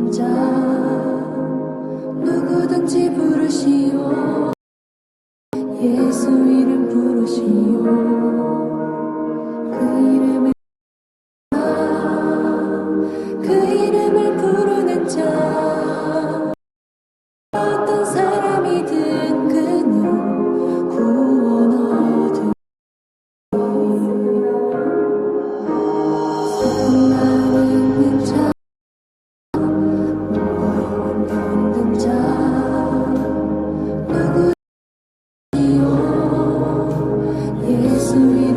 부르는 자 누구든지 부르시오. 예수 이름 부르시오. 그 이름을 부르는 자 어떤 사람이든 그는 구원 얻으리. 수많은 있는 자 어려운 힘든 자 누구시오. 예수 이름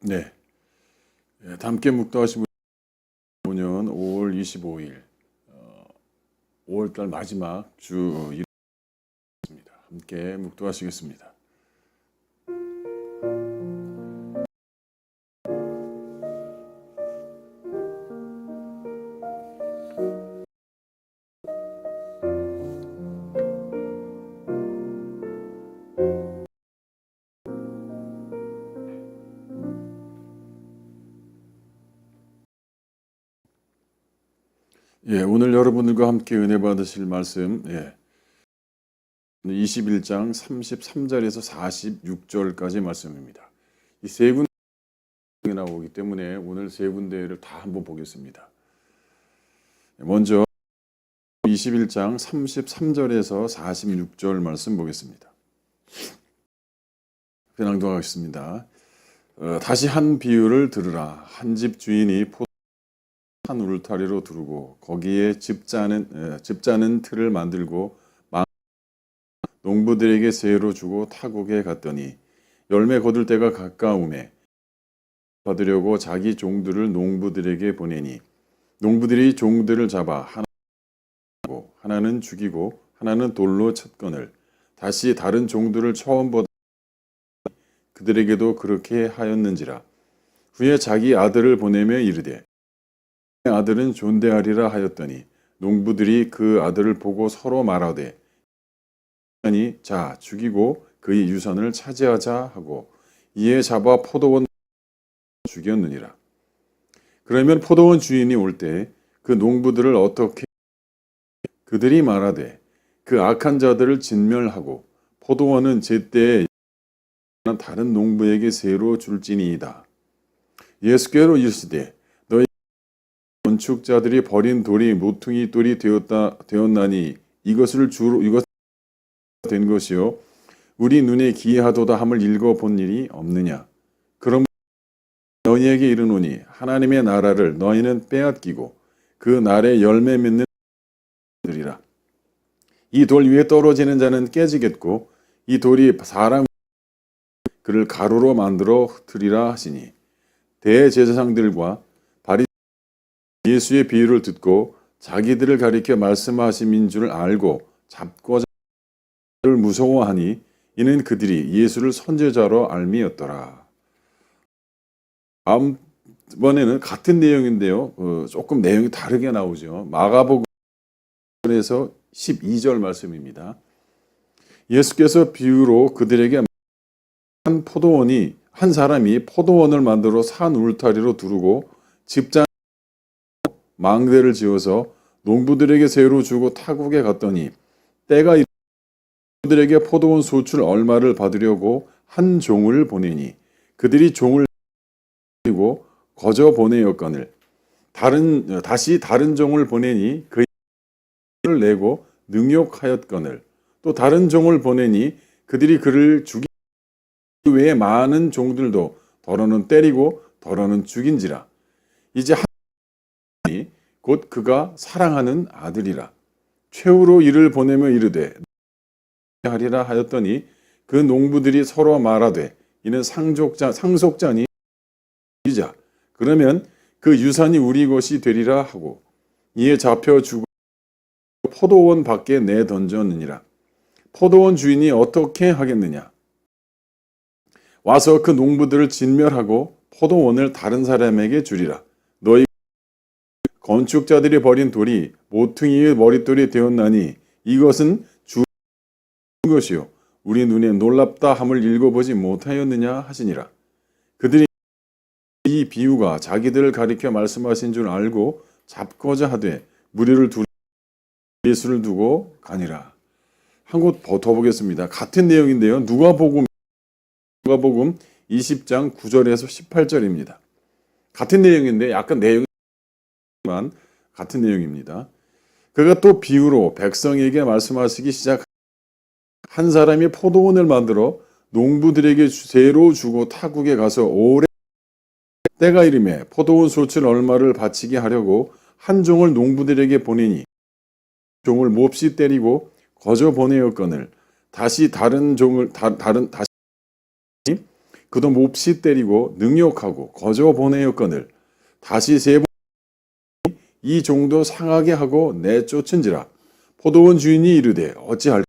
네, 함께 묵도하신 5년 5월 25일, 5월달 마지막 주 일입니다. 함께 묵도하시겠습니다. 오늘 여러분들과 함께 은혜 받으실 말씀, 21장 33절에서 46절까지 말씀입니다. 이 세 군데 나오기 때문에 오늘 세 군데를 다 한번 보겠습니다. 먼저 21장 33절에서 46절 말씀 보겠습니다. 낭독하겠습니다. 다시 한 비유를 들으라. 한 집 주인이 한 울타리로 두르고 거기에 집 짜는 틀을 만들고 농부들에게 세로 주고 타국에 갔더니 열매 거둘 때가 가까우매 받으려고 자기 종들을 농부들에게 보내니 농부들이 종들을 잡아 하나는 죽이고 하나는 돌로 쳤거늘 다시 다른 종들을 처음 보다 그들에게도 그렇게 하였는지라. 후에 자기 아들을 보내며 이르되 아들은 존대하리라 하였더니 농부들이 그 아들을 보고 서로 말하되 자 죽이고 그의 유산을 차지하자 하고 이에 잡아 포도원 죽였느니라. 그러면 포도원 주인이 올 때 그 농부들을 어떻게 그들이 말하되 그 악한 자들을 진멸하고 포도원은 제때에 다른 농부에게 새로 줄지니이다. 예수께로 이르시되 너희 건축자들이 버린 돌이 모퉁이 돌이 되었나니 이것을 된 것이요 우리 눈에 기이하도다 함을 읽어본 일이 없느냐. 그럼 너희에게 이르노니 하나님의 나라를 너희는 빼앗기고 그 날에 열매 맺는 들이라. 이 돌 위에 떨어지는 자는 깨지겠고 이 돌이 사람 그를 가루로 만들어 흩으리라 하시니 대제사장들과 바리새인들이 예수의 비유를 듣고 자기들을 가리켜 말씀하심인 줄 알고 잡고자 를 무서워하니 이는 그들이 예수를 선지자로 알미였더라. 다음번에는 같은 내용인데요. 조금 내용이 다르게 나오죠. 마가복음에서 12절 말씀입니다. 예수께서 비유로 그들에게 한 사람이 포도원을 만들어 산 울타리로 두르고 집장 망대를 지어서 농부들에게 새로 주고 타국에 갔더니 때가 그들에게 포도원 소출 얼마를 받으려고 한 종을 보내니 그들이 종을 그리고 거저 보내었거늘 다시 다른 종을 보내니 그를 내고 능욕하였거늘 또 다른 종을 보내니 그들이 그를 죽이 외에 많은 종들도 더러는 때리고 더러는 죽인지라. 이제 하나님이 곧 그가 사랑하는 아들이라. 최후로 이를 보내며 이르되 하리라 하였더니 그 농부들이 서로 말하되 이는 상속자니 이자 그러면 그 유산이 우리 것이 되리라 하고 이에 잡혀 죽어 포도원 밖에 내던졌느니라. 포도원 주인이 어떻게 하겠느냐. 와서 그 농부들을 진멸하고 포도원을 다른 사람에게 주리라. 너희 건축자들이 버린 돌이 모퉁이의 머릿돌이 되었나니 이것은 주 것이요 우리 눈에 놀랍다 함을 읽어보지 못하였느냐 하시니라. 그들이 이 비유가 자기들을 가리켜 말씀하신 줄 알고 잡고자 하되 무리를 두르 예수를 두고 가니라. 한 곳 더 보겠습니다. 같은 내용인데요. 누가복음 20장 9절에서 18절입니다. 같은 내용인데 약간 내용만 같은 내용입니다. 그가 또 비유로 백성에게 말씀하시기 한 사람이 포도원을 만들어 농부들에게 새로 주고 타국에 가서 오래 때가 이름에 포도원 소출 얼마를 바치게 하려고 한 종을 농부들에게 보내니 종을 몹시 때리고 거저 보내었거늘 다시 다른 종을 다시 그도 몹시 때리고 능욕하고 거저 보내었거늘 다시 세 번 이 종도 상하게 하고 내쫓은지라. 포도원 주인이 이르되 어찌할까?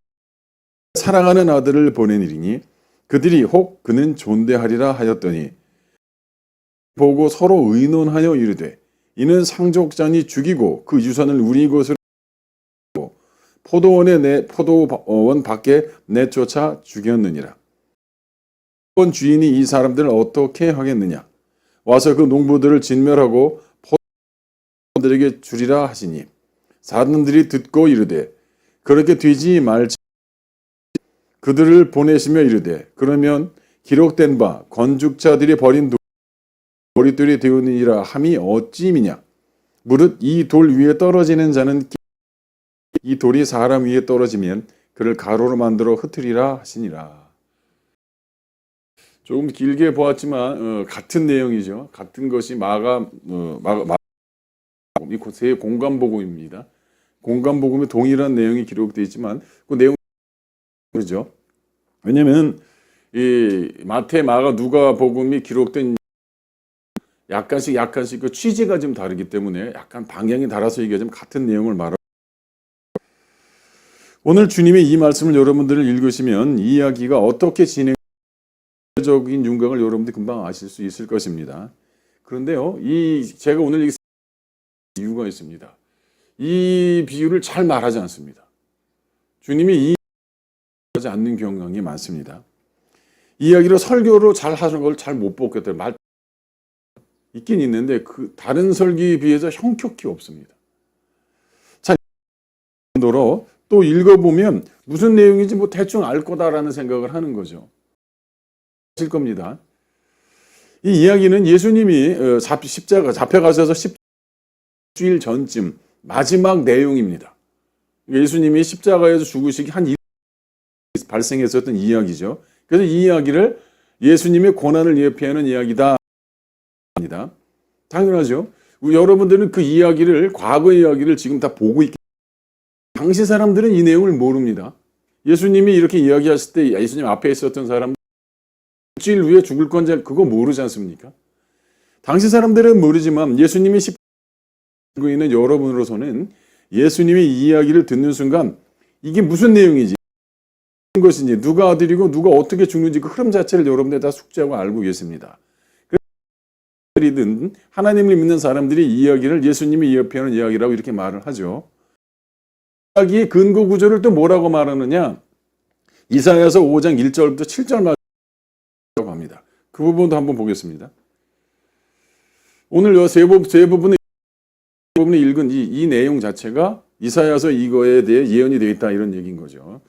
사랑하는 아들을 보내니리니 그들이 혹 그는 존대하리라 하였더니 보고 서로 의논하여 이르되 이는 상족장이 죽이고 그 유산을 우리 것으로 포도원 밖에 내쫓아 죽였느니라. 포도원 주인이 이 사람들을 어떻게 하겠느냐? 와서 그 농부들을 진멸하고 포도원들에게 주리라 하시니 사람들이 듣고 이르되 그렇게 되지 말지. 그들을 보내시며 이르되 그러면 기록된 바 건축자들이 버린 돌이 되었느니라 함이 어찌미냐? 무릇 이 돌 위에 떨어지는 자는 이 돌이 사람 위에 떨어지면 그를 가로로 만들어 흩으리라 하시니라. 조금 길게 보았지만 같은 내용이죠. 같은 것이 세 공간복음입니다. 공간복음에 동일한 내용이 기록되어 있지만 그 내용 그렇죠. 왜냐하면 이 마태, 마가, 누가 복음이 기록된 약간씩 그 취지가 좀 다르기 때문에 약간 방향이 달라서 얘기하자면 같은 내용을 말하고 오늘 주님의 이 말씀을 여러분들을 읽으시면 이 이야기가 어떻게 적인 윤곽을 여러분들이 금방 아실 수 있을 것입니다. 그런데요, 제가 오늘 이유가 있습니다. 이 비유를 잘 말하지 않습니다. 주님이 하지 않는 경향이 많습니다. 이 이야기를 설교로 잘 하는 걸 잘 못 보겠다. 말 있긴 있는데 그 다른 설교에 비해서 형격히 없습니다. 자, 정도로 또 읽어보면 무슨 내용인지 뭐 대충 알 거다라는 생각을 하는 거죠. 실 겁니다. 이 이야기는 예수님이 십자가 잡혀가셔서 10주일 전쯤 마지막 내용입니다. 예수님이 십자가에서 죽으시기 한 발생했었던 이야기죠. 그래서 이 이야기를 예수님의 고난을 예표하는 이야기다. 당연하죠. 여러분들은 그 이야기를 과거의 이야기를 지금 다 보고 있기 때문에 당시 사람들은 이 내용을 모릅니다. 예수님이 이렇게 이야기하실 때 예수님 앞에 있었던 사람들 일주일 후에 죽을 건지 그거 모르지 않습니까? 당시 사람들은 모르지만 예수님이 알고 있는 여러분으로서는 예수님의 이 이야기를 듣는 순간 이게 무슨 내용이지? 것인지 누가 아들이고 누가 어떻게 죽는지 그 흐름 자체를 여러분들 다 숙지하고 알고 계십니다. 그래서 하나님을 믿는 사람들이 이 이야기를 예수님이 예표하는 이야기라고 이렇게 말을 하죠. 이야기의 근거 구조를 또 뭐라고 말하느냐? 이사야서 5장 1절부터 7절 말이라고 합니다. 그 부분도 한번 보겠습니다. 오늘 세 부분을 읽은 이 내용 자체가 이사야서 이거에 대해 예언이 되어 있다 이런 얘기인 거죠.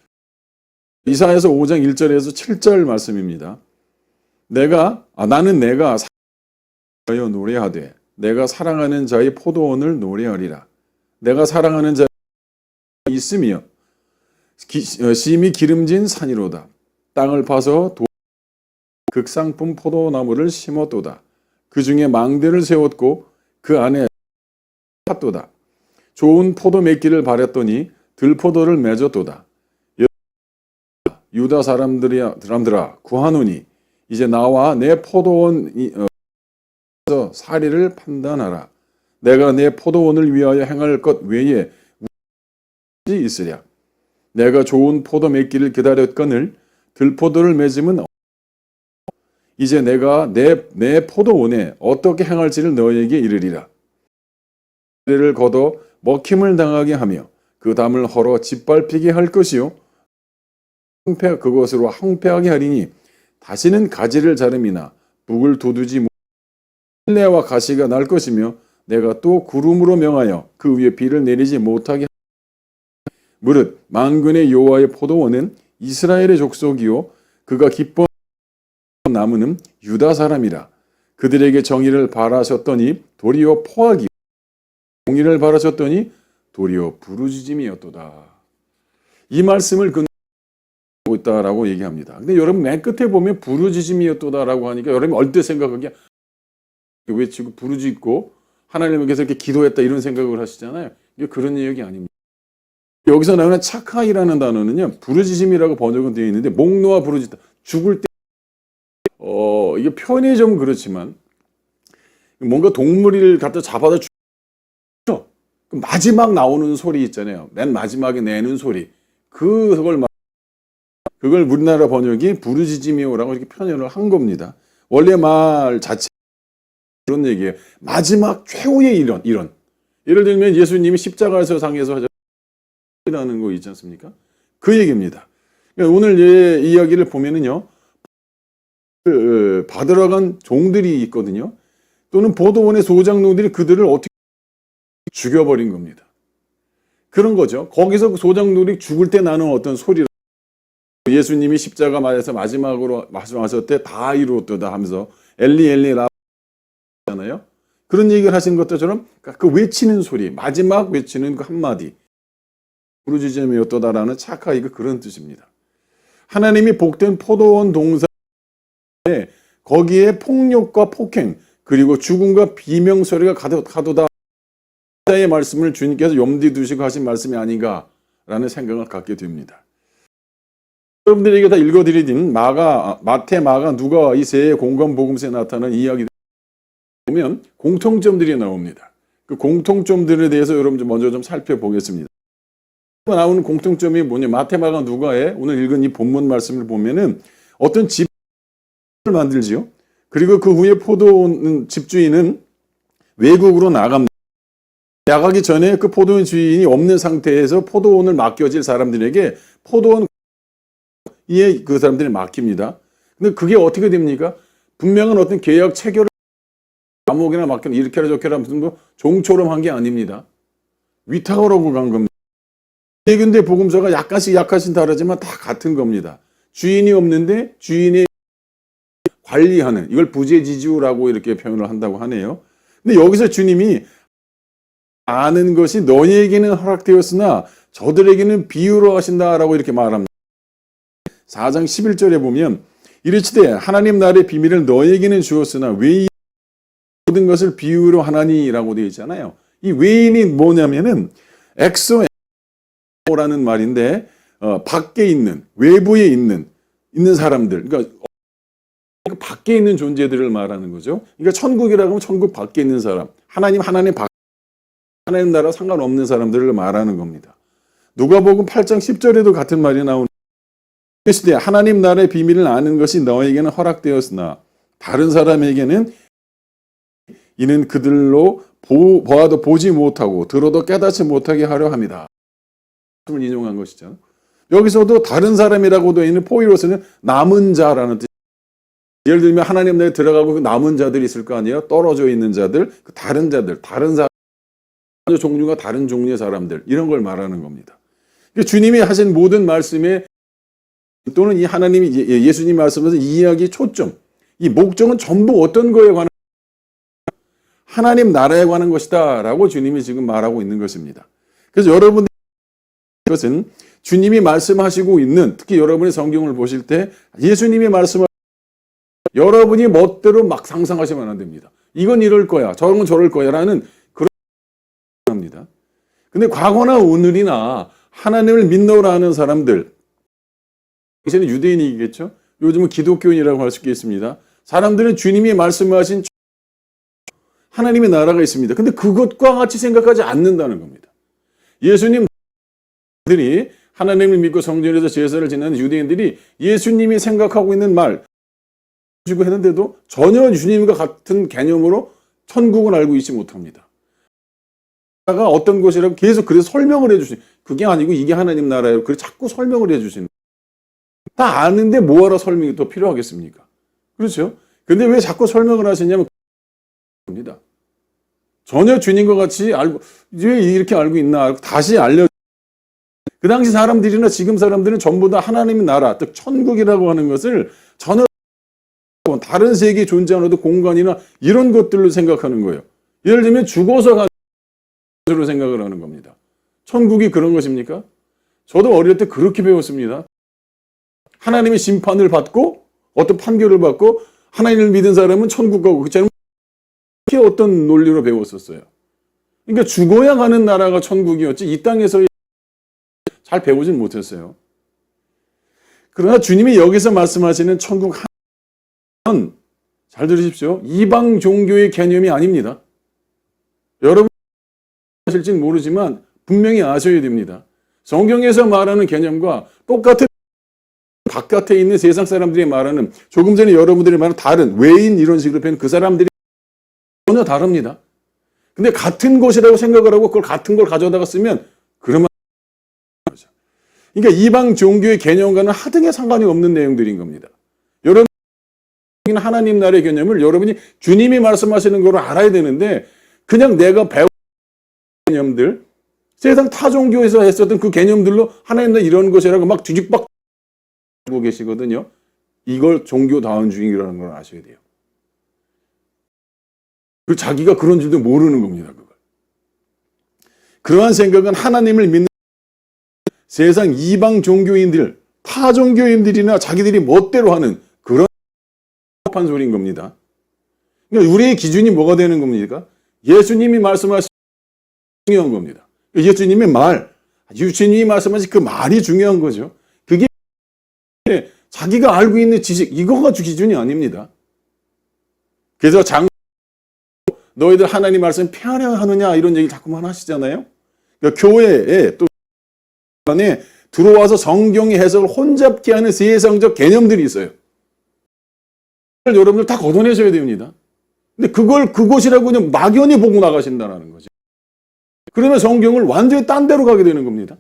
이사야서 5장 1절에서 7절 말씀입니다. 나는 내가 사랑하여 노래하되 내가 사랑하는 자의 포도원을 노래하리라. 내가 사랑하는 자의 있으며 심히 기름진 산이로다. 땅을 파서 극상품 포도나무를 심었도다. 그 중에 망대를 세웠고 그 안에 팠도다. 좋은 포도 맺기를 바랬더니 들포도를 맺었도다. 유다 사람들아 구하노니 이제 나와 내 포도원에서 사리를 판단하라. 내가 내 포도원을 위하여 행할 것 외에 무엇이 있으랴. 내가 좋은 포도 맺기를 기다렸거늘 들포도를 맺음은 이제 내가 내 포도원에 어떻게 행할지를 너에게 이르리라. 를 걷어 먹힘을 당하게 하며 그 담을 헐어 짓밟히게 할 것이요 그것으로 황폐하게 하리니 다시는 가지를 자름이나 북을 돋우지 실내와 가시가 날 것이며 내가 또 구름으로 명하여 그 위에 비를 내리지 못하게 무릇 만군의 여호와의 포도원은 이스라엘의 족속이요 그가 기뻐 나무는 유다 사람이라. 그들에게 정의를 바라셨더니 도리어 포악이요 공의를 바라셨더니 도리어 부르짖음이었도다. 이 말씀을 근거하고 있다라고 얘기합니다. 근데 여러분 맨 끝에 보면 부르짖음이었도다라고 하니까 여러분 얼뜻 생각하기에 왜 지금 부르짖고 하나님께서 이렇게 기도했다 이런 생각을 하시잖아요. 이게 그런 얘기 아닙니다. 여기서 나오는 착하이라는 단어는요 부르짖음이라고 번역은 되어 있는데 목 놓아 부르짖다 죽을 때 이게 표현이 좀 그렇지만 뭔가 동물을 갖다 잡아다 죽죠. 마지막 나오는 소리 있잖아요. 맨 마지막에 내는 소리. 그걸 우리나라 번역이 부르짖으며라고 이렇게 표현을 한 겁니다. 원래 말 자체 그런 얘기예요. 마지막 최후의 이런. 예를 들면 예수님이 십자가에서 상해서 하라는 거 있지 않습니까? 그 얘기입니다. 그러니까 오늘 이야기를 보면은요. 받으러 간 종들이 있거든요. 또는 보도원의 소장농들이 그들을 어떻게 죽여버린 겁니다. 그런 거죠. 거기서 그 소장농들이 죽을 때 나는 어떤 소리, 예수님이 십자가 맞아서 마지막으로 말씀하셨을 때 다 이루었다 하면서 엘리 엘리 라잖아요. 그런 얘기를 하신 것처럼 그 외치는 소리, 마지막 외치는 그 한마디, 부르짖으며였도다라는 차카이가 그런 뜻입니다. 하나님이 복된 포도원 동산에 거기에 폭력과 폭행 그리고 죽음과 비명소리가 가도다 의 말씀을 주님께서 염두에 두시고 하신 말씀이 아닌가라는 생각을 갖게 됩니다. 여러분들에게 다 읽어드린 마태, 마가, 누가 이 세 공간 복음서에 나타난 이야기들 보면 공통점들이 나옵니다. 그 공통점들에 대해서 여러분 먼저 좀 살펴보겠습니다. 나오는 공통점이 뭐냐? 마태, 마가, 누가에 오늘 읽은 이 본문 말씀을 보면은 어떤 집을 만들지요. 그리고 그 후에 포도원 집주인은 외국으로 나갑니다. 나가기 전에 그 포도원 주인이 없는 상태에서 포도원을 맡겨질 사람들에게 포도원 이에 그 사람들이 맡깁니다. 근데 그게 어떻게 됩니까? 분명한 어떤 계약 체결을 아무에게나 맡겨 이렇게 해라 저렇게 해라 무슨 뭐 종처럼 한 게 아닙니다. 위탁을 하고 간 겁니다. 네 군데 복음서가 약간씩 다르지만 다 같은 겁니다. 주인이 없는데 주인이 관리하는 이걸 부재지주라고 이렇게 표현을 한다고 하네요. 근데 여기서 주님이 아는 것이 너희에게는 허락되었으나 저들에게는 비유로 하신다라고 이렇게 말합니다. 4장 11절에 보면 이르시되 하나님 나라의 비밀을 너희에게는 주었으나 외인 모든 것을 비유로 하나니라고 되어 있잖아요. 이 외인이 뭐냐면은 엑소라는 말인데 밖에 있는 외부에 있는 사람들 그러니까 밖에 있는 존재들을 말하는 거죠. 그러니까 천국이라고 하면 천국 밖에 있는 사람 하나님 나라 상관없는 사람들을 말하는 겁니다. 누가복음 8장 10절에도 같은 말이 나오는 시대 하나님 나라의 비밀을 아는 것이 너에게는 허락되었으나 다른 사람에게는 이는 그들로 보아도 보지 못하고 들어도 깨닫지 못하게 하려 합니다. 말씀을 인용한 것이죠. 여기서도 다른 사람이라고 되어 있는 포이로스는 남은 자라는 뜻. 예를 들면 하나님 나라에 들어가고 그 남은 자들이 있을 거 아니에요. 떨어져 있는 자들, 그 다른 자들, 다른 사람 종류가 다른 종류의 사람들 이런 걸 말하는 겁니다. 주님이 하신 모든 말씀에 또는 이 하나님이 예수님 말씀에서 이 이야기의 초점, 이 목적은 전부 어떤 거에 관한 하나님 나라에 관한 것이다라고 주님이 지금 말하고 있는 것입니다. 그래서 여러분들 것은 주님이 말씀하시고 있는 특히 여러분이 성경을 보실 때 예수님이 말씀을 여러분이 멋대로 막 상상하시면 안 됩니다. 이건 이럴 거야, 저건 저럴 거야라는 그런 합니다. 근데 과거나 오늘이나 하나님을 믿노라 하는 사람들, 당시에는 유대인이겠죠. 요즘은 기독교인이라고 할 수 있겠습니다. 사람들은 주님이 말씀하신 하나님의 나라가 있습니다. 근데 그것과 같이 생각하지 않는다는 겁니다. 예수님들이 하나님을 믿고 성전에서 제사를 지내는 유대인들이 예수님이 생각하고 있는 말 주고 했는데도 전혀 주님과 같은 개념으로 천국을 알고 있지 못합니다. 나라가 어떤 것이라고 계속 그래서 설명을 해주시는 그게 아니고 이게 하나님 나라예요. 그래서 자꾸 설명을 해주시는 다 아는데 뭐하러 설명이 또 필요하겠습니까? 그렇죠? 근데 왜 자꾸 설명을 하시냐면 겁니다. 전혀 주님과 같이 알고 왜 이렇게 알고 있나 다시 알려. 그 당시 사람들이나 지금 사람들은 전부 다 하나님의 나라, 즉 천국이라고 하는 것을 전혀 다른 세계에 존재하는 공간이나 이런 것들로 생각하는 거예요. 예를 들면 죽어서 가는 것으로 생각을 하는 겁니다. 천국이 그런 것입니까? 저도 어릴 때 그렇게 배웠습니다. 하나님의 심판을 받고 어떤 판결을 받고 하나님을 믿은 사람은 천국 가고 그처럼 이렇게 어떤 논리로 배웠었어요. 그러니까 죽어야 가는 나라가 천국이었지 이 땅에서 잘 배우진 못했어요. 그러나 주님이 여기서 말씀하시는 천국 잘 들으십시오. 이방 종교의 개념이 아닙니다. 여러분 아실지는 모르지만 분명히 아셔야 됩니다. 성경에서 말하는 개념과 똑같은 바깥에 있는 세상 사람들이 말하는, 조금 전에 여러분들이 말한 다른 외인 이런 식으로 표현, 그 사람들이 전혀 다릅니다. 근데 같은 것이라고 생각을 하고 그걸 같은 걸 가져다가 쓰면 그러면 거죠. 그러니까 이방 종교의 개념과는 하등의 상관이 없는 내용들인 겁니다. 여러분 하나님 나라의 개념을 여러분이 주님이 말씀하시는 걸 알아야 되는데, 그냥 내가 배운 개념들, 세상 타 종교에서 했었던 그 개념들로 하나님 나라 이런 것이라고 막 뒤집박 하고 계시거든요. 이걸 종교다운 중이라는 걸 아셔야 돼요. 그 자기가 그런 줄도 모르는 겁니다. 그걸. 그러한 생각은 하나님을 믿는 세상 이방 종교인들, 타 종교인들이나 자기들이 멋대로 하는 그런 한 소리인 겁니다. 그러니까 우리의 기준이 뭐가 되는 겁니까? 예수님이 말씀하신 중요한 겁니다. 예수님의 말, 예수님이 말씀하신 그 말이 중요한 거죠. 그게 자기가 알고 있는 지식, 이거가 기준이 아닙니다. 그래서 너희들 하나님 말씀 폐하려 하느냐 이런 얘기 자꾸만 하시잖아요. 그러니까 교회에 또 안에 들어와서 성경의 해석을 혼잡케 하는 세상적 개념들이 있어요. 여러분들 다 걷어내셔야 됩니다. 근데 그걸 그것이라고 그냥 막연히 보고 나가신다는 거죠. 그러면 성경을 완전히 딴 데로 가게 되는 겁니다.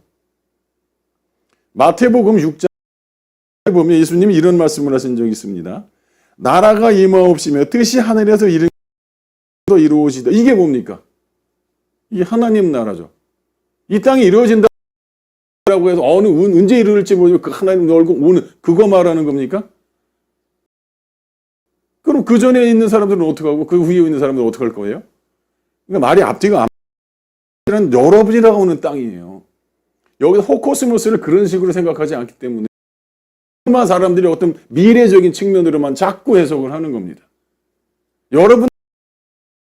마태복음 6장에 보면 예수님이 이런 말씀을 하신 적이 있습니다. 나라가 임하옵시며 뜻이 하늘에서 이루어지다. 이게 뭡니까? 이게 하나님 나라죠. 이 땅이 이루어진다고 해서 언제 이루어질지 모르고 그 하나님 얼굴 오는 그거 말하는 겁니까? 그럼 그 전에 있는 사람들은 어떻게 하고 그 후에 있는 사람들은 어떻게 할 거예요? 그러니까 말이 앞뒤가 안 여러분이 나오는 땅이에요. 여기서 호코스모스를 그런 식으로 생각하지 않기 때문에 수많은 사람들이 어떤 미래적인 측면으로만 자꾸 해석을 하는 겁니다. 여러분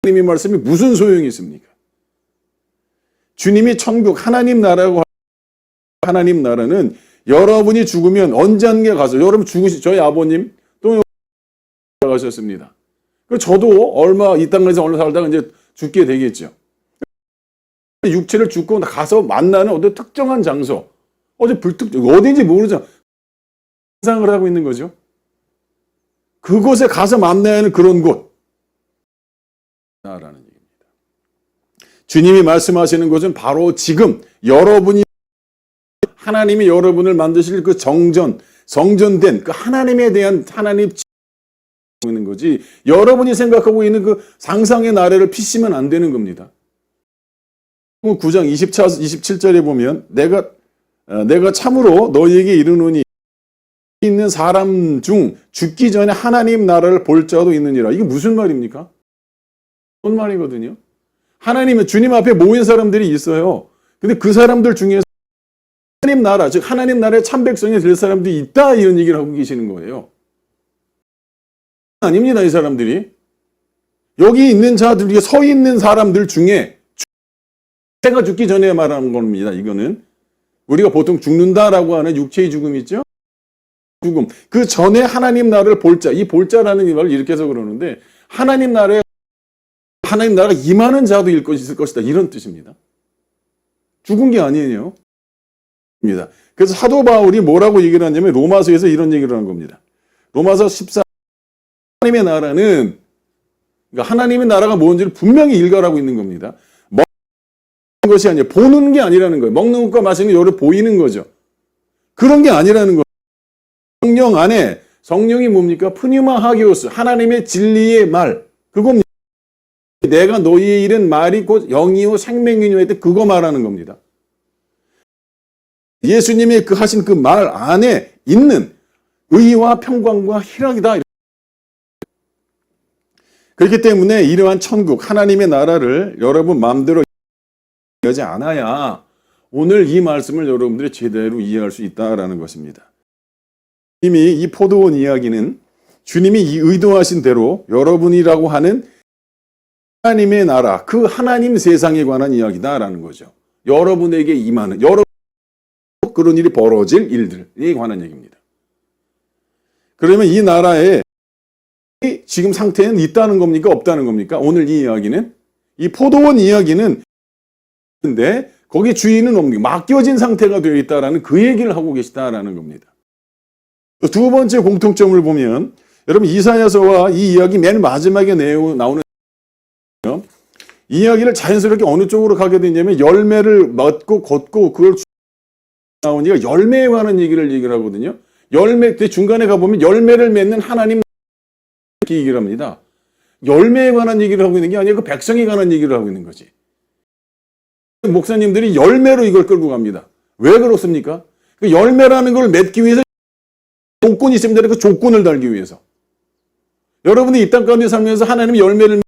하나님의 말씀이 무슨 소용이 있습니까? 주님이 천국 하나님 나라고 하나님 나라는 여러분이 죽으면 언젠가 가서 여러분 저희 아버님 또 가셨습니다. 저도 얼마 이 땅에서 얼마 살다가 이제 죽게 되겠죠. 육체를 죽고 가서 만나는 어떤 특정한 장소, 어딘지 모르죠. 상상을 하고 있는 거죠. 그곳에 가서 만나야 하는 그런 곳. 라는 얘기입니다. 주님이 말씀하시는 것은 바로 지금 여러분이 하나님이 여러분을 만드실 그 성전된 그 하나님에 대한 하나님 있는 거지. 여러분이 생각하고 있는 그 상상의 나라를 피시면 안 되는 겁니다. 9장 27절에 보면 내가 참으로 너희에게 이르노니 있는 사람 중 죽기 전에 하나님 나라를 볼 자도 있느니라. 이게 무슨 말입니까? 무슨 말이거든요. 하나님은 주님 앞에 모인 사람들이 있어요. 근데 그 사람들 중에서 하나님 나라, 즉 하나님 나라의 참 백성이 될 사람들이 있다 이런 얘기를 하고 계시는 거예요. 아닙니다. 이 사람들이. 여기 있는 자들 중에 서 있는 사람들 중에 내가 죽기 전에 말하는 겁니다. 이거는 우리가 보통 죽는다라고 하는 육체의 죽음 있죠? 죽음. 그 전에 하나님 나라를 볼 자. 이 볼 자라는 말을 이렇게 해서 그러는데 하나님 나라가 임하는 자도 있을 것이다. 이런 뜻입니다. 죽은 게 아니에요. 그래서 사도 바울이 뭐라고 얘기를 하냐면 로마서에서 이런 얘기를 하는 겁니다. 로마서 14 하나님의 나라는, 그러니까 하나님의 나라가 뭔지를 분명히 일갈하고 있는 겁니다. 먹는 것이 아니라 보는 게 아니라는 거예요. 먹는 것과 마시는 게 여러 보이는 거죠. 그런 게 아니라는 거예요. 성령 안에, 성령이 뭡니까? 푸니마 하기오스, 하나님의 진리의 말, 그겁니다. 내가 너희의 이른 말이 곧 영이요 생명이요 했던 그거 말하는 겁니다. 예수님이 하신 그 말 안에 있는 의와 평강과 희락이다. 그렇기 때문에 이러한 천국, 하나님의 나라를 여러분 마음대로 이해하지 않아야 오늘 이 말씀을 여러분들이 제대로 이해할 수 있다라는 것입니다. 이미 이 포도원 이야기는 주님이 의도하신 대로 여러분이라고 하는 하나님의 나라, 그 하나님 세상에 관한 이야기다라는 거죠. 여러분에게 임하는, 그런 일이 벌어질 일들에 관한 얘기입니다. 그러면 이 나라에 지금 상태는 있다는 겁니까? 없다는 겁니까? 오늘 이 이야기는 이 포도원 이야기는 근데 거기 주인은 없는 맡겨진 상태가 되어 있다라는 그 얘기를 하고 계시다라는 겁니다. 두 번째 공통점을 보면 여러분 이사야서와 이 이야기 맨 마지막에 나오는 이야기를 자연스럽게 어느 쪽으로 가게 되냐면 열매를 맺고 걷고 그걸 나오니까 열매에 관한 얘기를 하거든요. 열매 중간에 가보면 열매를 맺는 하나님 이렇게 얘기를 합니다. 열매에 관한 얘기를 하고 있는 게 아니라 그 백성에 관한 얘기를 하고 있는 거지. 목사님들이 열매로 이걸 끌고 갑니다. 왜 그렇습니까? 그 열매라는 걸 맺기 위해서 조건이 있으면 되는 그 조건을 달기 위해서. 여러분이 이 땅 가운데 살면서 하나님의 열매를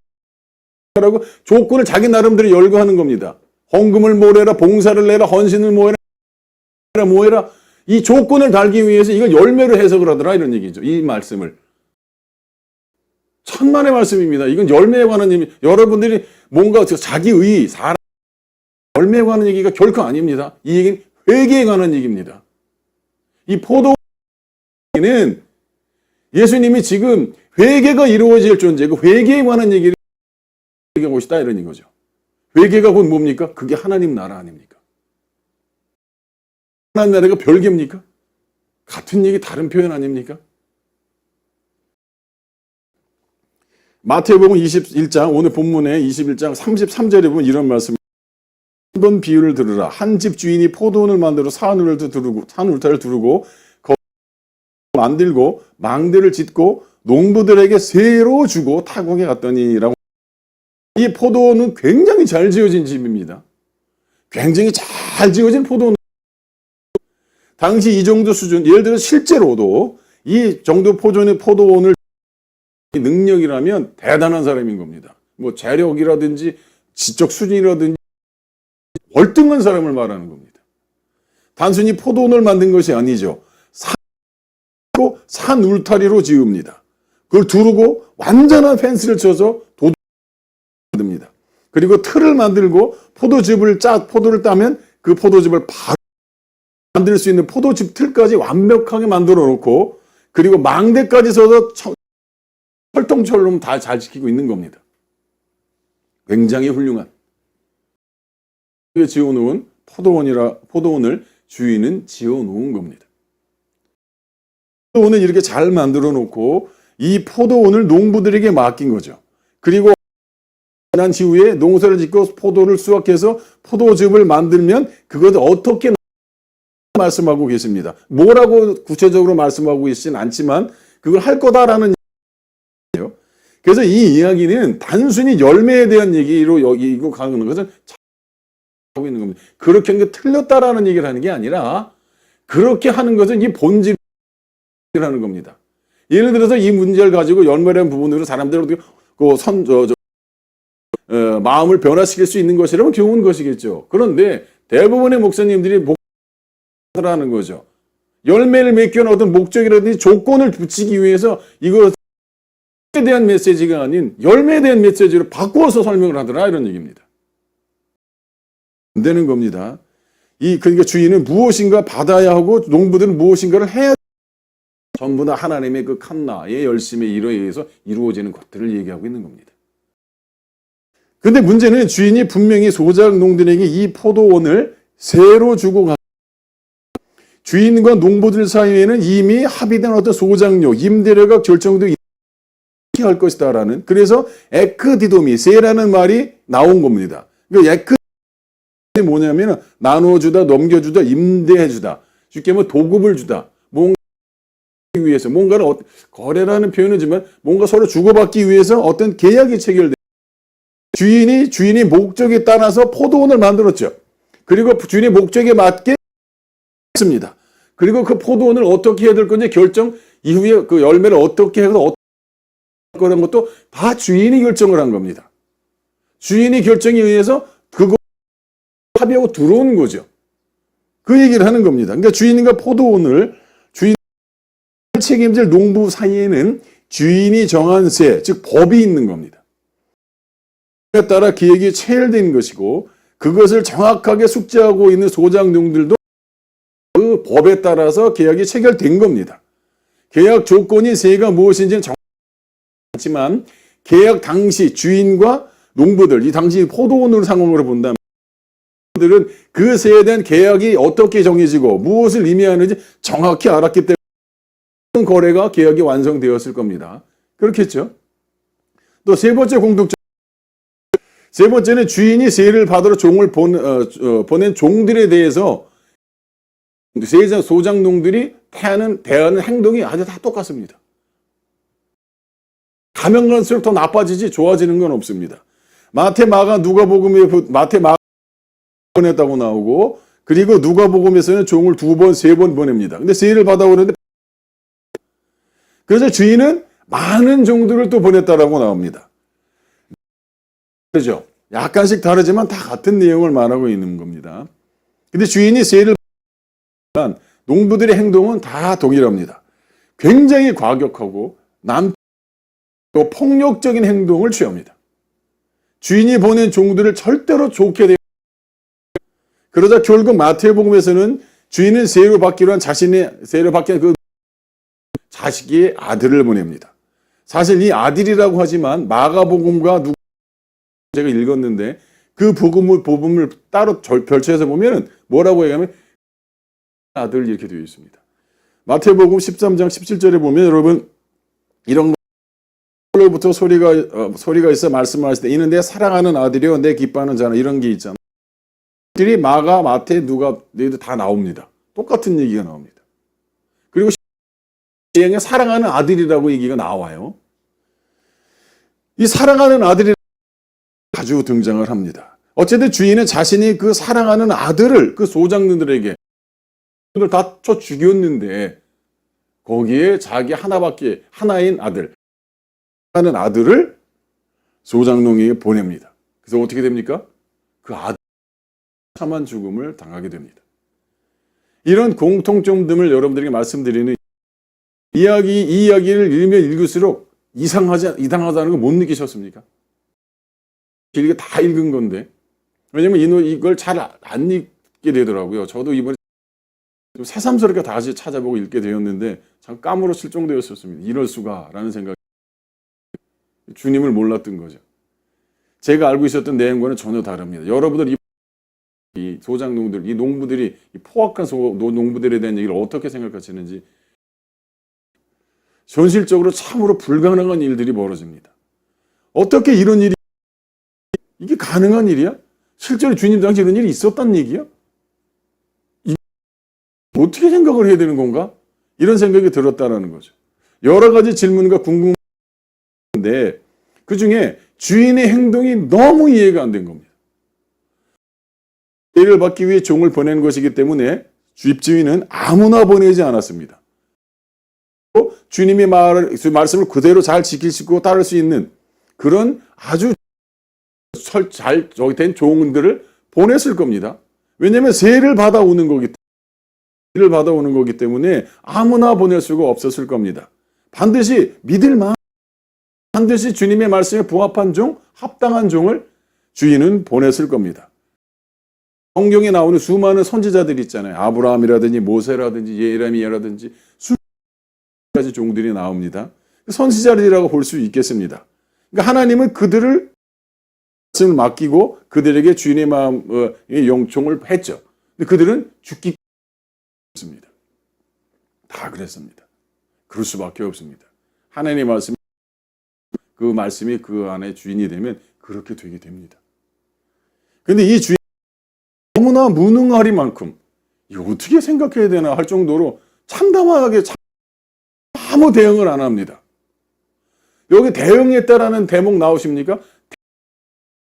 라고 조건을 자기 나름대로 열거하는 겁니다. 헌금을 모래라, 봉사를 내라, 헌신을 모해라. 이 조건을 달기 위해서 이걸 열매로 해석을 하더라 이런 얘기죠. 이 말씀을. 천만의 말씀입니다. 이건 열매에 관한 얘기. 여러분들이 뭔가 자기의 사람 열매에 관한 얘기가 결코 아닙니다. 이 얘기는 회개에 관한 얘기입니다. 이 포도는 예수님이 지금 회개가 이루어질 존재, 그 회개에 관한 얘기를 얘기하고 있다 이런 거죠. 회개가 곧 뭡니까? 그게 하나님 나라 아닙니까? 하나님 나라가 별개입니까? 같은 얘기 다른 표현 아닙니까? 마태복음 21장 오늘 본문에 21장 33절에 보면 이런 말씀. 한번 비유를 들으라. 한 집 주인이 포도원을 만들어 산울타를 두르고 만들고 망대를 짓고 농부들에게 세로 주고 타국에 갔더니라고. 이 포도원은 굉장히 잘 지어진 집입니다. 굉장히 잘 지어진 포도원. 당시 이 정도 수준, 예를 들어 실제로도 이 정도 포도원을 능력이라면 대단한 사람인 겁니다. 뭐 재력이라든지 지적 수준이라든지 월등한 사람을 말하는 겁니다. 단순히 포도원을 만든 것이 아니죠. 산 울타리로 지읍니다. 그걸 두르고 완전한 펜스를 쳐서 만듭니다. 그리고 틀을 만들고 포도를 따면 그 포도즙을 바로 만들 수 있는 포도즙 틀까지 완벽하게 만들어 놓고 그리고 망대까지 서서 철통철로 다 잘 지키고 있는 겁니다. 굉장히 훌륭한. 지어놓은 포도원을 주인은 지어놓은 겁니다. 포도원을 이렇게 잘 만들어 놓고 이 포도원을 농부들에게 맡긴 거죠. 그리고 난 이후에 농사를 짓고 포도를 수확해서 포도즙을 만들면 그것을 어떻게 말씀하고 계십니다. 뭐라고 구체적으로 말씀하고 계시진 않지만 그걸 할 거다라는 얘기예요. 그래서 이 이야기는 단순히 열매에 대한 얘기로 이거 가는 것은 하고 있는 겁니다. 그렇게 하는 게 틀렸다라는 얘기를 하는 게 아니라 그렇게 하는 것은 이 본질이라는 겁니다. 예를 들어서 이 문제를 가지고 열매라는 부분으로 사람들을 마음을 변화시킬 수 있는 것이라면 좋은 것이겠죠. 그런데 대부분의 목사님들이 하는 거죠. 열매를 맺기 위한 어떤 목적이라든지 조건을 붙이기 위해서 이것에 대한 메시지가 아닌 열매에 대한 메시지로 바꾸어서 설명을 하더라 이런 얘기입니다. 안 되는 겁니다. 그러니까 주인은 무엇인가 받아야 하고 농부들은 무엇인가를 해야 전부 다 하나님의 그 칸나의 열심에 의해서 이루어지는 것들을 얘기하고 있는 겁니다. 근데 문제는 주인이 분명히 소작 농들에게 이 포도원을 새로 주고 주인과 농부들 사이에는 이미 합의된 어떤 소작료, 임대료가 결정되어 할 것이다라는 그래서 에크디도미, 세라는 말이 나온 겁니다. 그러니까 에크디도미 뭐냐면 나눠주다, 넘겨주다, 임대해주다. 쉽게 말하면 도급을 주다. 뭔가 위해서 뭔가를 거래라는 표현이지만 뭔가 서로 주고받기 위해서 어떤 계약이 체결돼. 주인이 목적에 따라서 포도원을 만들었죠. 그리고 주인의 목적에 맞게 했습니다. 그리고 그 포도원을 어떻게 해야 될 건지 결정 이후에 그 열매를 어떻게 해서 어떻게 할 거라는 것도 다 주인이 결정을 한 겁니다. 주인이 결정에 의해서 그거 합의하고 들어온 거죠. 그 얘기를 하는 겁니다. 그러니까 주인과 포도원을 책임질 농부 사이에는 주인이 정한 세, 즉 법이 있는 겁니다. 그에 따라 계획이 체결된 것이고 그것을 정확하게 숙지하고 있는 소작농들도 그 법에 따라서 계약이 체결된 겁니다. 계약 조건이 세가 무엇인지는 하지만 개혁 당시 주인과 농부들, 이 당시 포도원으로 상황으로 본다면 들은 그 세대된 계약이 어떻게 정해지고 무엇을 의미하는지 정확히 알았기 때문에 거래가 계약이 완성되었을 겁니다. 그렇겠죠? 또 세 번째 공통점, 세 번째는 주인이 세를 받으러 종을 보낸 종들에 대해서 소장농들이 대하는 행동이 아주 다 똑같습니다. 가면 갈수록 더 나빠지지 좋아지는 건 없습니다. 마태, 마가, 누가복음에 마태, 마가 보냈다고 나오고, 그리고 누가복음에서는 종을 2번, 3번 보냅니다. 근데 세를 받아오는데, 그래서 주인은 많은 종들을 또 보냈다라고 나옵니다. 그렇죠? 약간씩 다르지만 다 같은 내용을 말하고 있는 겁니다. 근데 주인이 세를 받으면 농부들의 행동은 다 동일합니다. 굉장히 과격하고 또 폭력적인 행동을 취합니다. 주인이 보낸 종들을 절대로 좋게 대하지, 그러자 결국 마태복음에서는 주인은 세를 받기로 한 세를 받기 그 자식의 아들을 보냅니다. 사실 이 아들이라고 하지만 마가복음과 제가 읽었는데 그 복음을 따로 별초해서 보면은 뭐라고 얘기하면 아들 이렇게 되어 있습니다. 마태복음 13장 17절에 보면 여러분 이런 부터 소리가 있어 말씀하실 때 이는 내 사랑하는 아들이요 내 기뻐하는 자는 이런 게 있잖아요. 들이 마가, 마태, 누가 너희들 다 나옵니다. 똑같은 얘기가 나옵니다. 그리고 예행에 사랑하는 아들이라고 얘기가 나와요. 이 사랑하는 아들이 자주 등장을 합니다. 어쨌든 주인은 자신이 그 사랑하는 아들을 그 소장들에게 다 쳐 죽였는데 거기에 자기 하나인 아들 하는 아들을 소장농에게 보냅니다. 그래서 어떻게 됩니까? 그 아들 참한 죽음을 당하게 됩니다. 이런 공통점들을 여러분들에게 말씀드리는 이 이야기를 읽으면 읽을수록 이상하다는 걸 못 느끼셨습니까? 길게 다 읽은 건데. 왜냐면 이걸 잘 안 읽게 되더라고요. 저도 이번에 좀 새삼스럽게 다시 찾아보고 읽게 되었는데 참 까무러칠 정도였었습니다. 이럴 수가 라는 생각이. 주님을 몰랐던 거죠. 제가 알고 있었던 내용과는 전혀 다릅니다. 여러분들 이 소장농들, 이 농부들이 이 포악한 농부들에 대한 얘기를 어떻게 생각하시는지 현실적으로 참으로 불가능한 일들이 벌어집니다. 어떻게 이런 일이 이게 가능한 일이야? 실제로 주님 당시 이런 일이 있었단 얘기야? 어떻게 생각을 해야 되는 건가? 이런 생각이 들었다는 거죠. 여러 가지 질문과 궁금한데 그중에 주인의 행동이 너무 이해가 안 된 겁니다. 세를 받기 위해 종을 보낸 것이기 때문에 집주인은 아무나 보내지 않았습니다. 주님의 말씀을 그대로 잘 지킬 수 있고 따를 수 있는 그런 아주 잘 된 종들을 보냈을 겁니다. 왜냐하면 세를 받아오는 거기 때문에 아무나 보낼 수가 없었을 겁니다. 반드시 반드시 주님의 말씀에 부합한 종, 합당한 종을 주인은 보냈을 겁니다. 성경에 나오는 수많은 선지자들이 있잖아요. 아브라함이라든지 모세라든지 예레미야라든지 수많은 가지 종들이 나옵니다. 선지자들이라고 볼 수 있겠습니다. 그러니까 하나님은 그들을 말씀을 맡기고 그들에게 주인의 마음의 영종을 했죠. 근데 그들은 죽기 없습니다. 다 그랬습니다. 그럴 수밖에 없습니다. 하나님의 말씀이 그 안에 주인이 되면 그렇게 되게 됩니다. 근데 이 주인 너무나 무능하리만큼 이거 어떻게 생각해야 되나 할 정도로 참담하게 아무 대응을 안 합니다. 여기 대응했다라는 대목 나오십니까?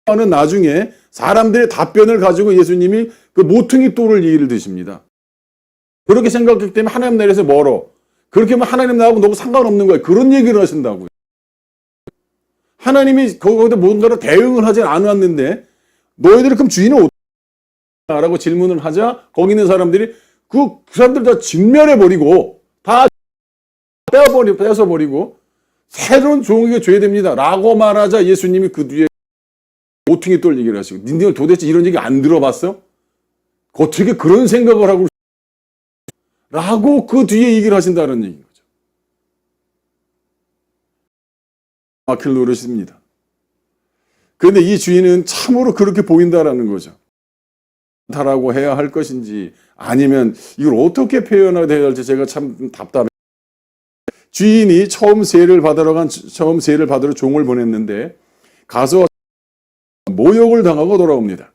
대응하는 나중에 사람들의 답변을 가지고 예수님이 그 모퉁이 돌을 얘기를 드십니다. 그렇게 생각했기 때문에 하나님 나라에서 멀어. 그렇게 하면 하나님 나라하고 너무 상관없는 거예요. 그런 얘기를 하신다고요. 하나님이 거기다 뭔가로 대응을 하지 않았는데 너희들이 그럼 주인은 어떻게 라고 질문을 하자 거기 있는 사람들이 그 사람들 다 진멸해버리고 다 떼어버리고 새로운 종에게 줘야 됩니다. 라고 말하자 예수님이 그 뒤에 모퉁이 돌 얘기를 하시고 니들 도대체 이런 얘기 안 들어봤어? 어떻게 그런 생각을 하고 라고 그 뒤에 얘기를 하신다는 얘기인 거죠. 막힐 노릇입니다. 그런데 이 주인은 참으로 그렇게 보인다라는 거죠. 다라고 해야 할 것인지 아니면 이걸 어떻게 표현해야 할지 제가 참 답답해요. 주인이 처음 세를 받으러 종을 보냈는데 가서 모욕을 당하고 돌아옵니다.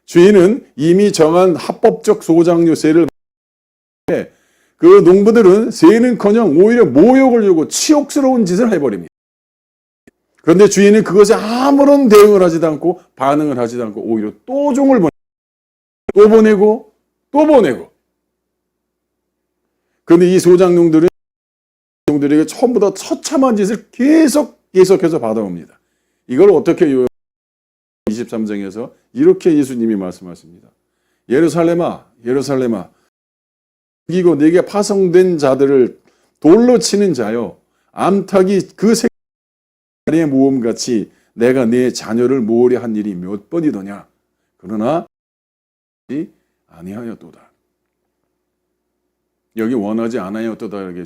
주인은 이미 정한 합법적 소장료 세를 받는데 그 농부들은 세는커녕 오히려 모욕을 주고 치욕스러운 짓을 해버립니다. 그런데 주인은 그것에 아무런 대응을 하지도 않고 반응을 하지도 않고 오히려 또 종을 보내고 또 보내고. 그런데 이 소장농들에게 처음부터 처참한 짓을 계속해서 받아옵니다. 이걸 어떻게 23장에서 이렇게 예수님이 말씀하십니다. 예루살렘아 이고 네게 파송된 자들을 돌로 치는 자여 암탉이 그 새끼의 모험같이 내가 네 자녀를 모으려 한 일이 몇 번이더냐. 그러나 아니하였도다. 여기 원하지 않아였도다 이렇게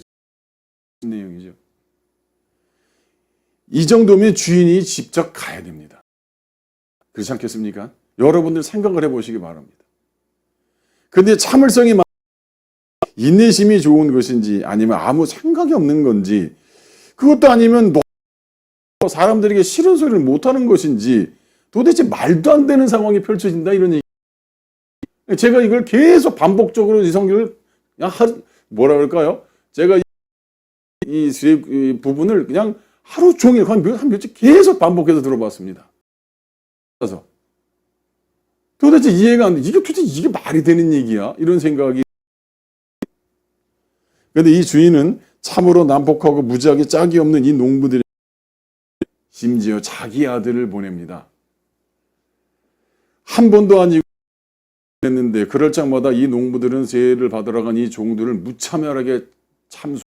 내용이죠. 이 정도면 주인이 직접 가야 됩니다. 그렇지 않겠습니까? 여러분들 생각을 해보시기 바랍니다. 그런데 참을성이 인내심이 좋은 것인지 아니면 아무 생각이 없는 건지 그것도 아니면 사람들에게 싫은 소리를 못하는 것인지 도대체 말도 안 되는 상황이 펼쳐진다 이런 얘기. 제가 이걸 계속 반복적으로 이 성경을 그냥 뭐라 그럴까요? 제가 이 부분을 그냥 하루 종일 한 며칠 계속 반복해서 들어봤습니다. 그래서 도대체 이해가 안 돼. 이게 말이 되는 얘기야? 이런 생각이. 그런데 이 주인은 참으로 난폭하고 무지하게 짝이 없는 이 농부들에게 심지어 자기 아들을 보냅니다. 한 번도 아니고 했는데 그럴 적마다 이 농부들은 세를 받으러 간 이 종들을 무차별하게 참수.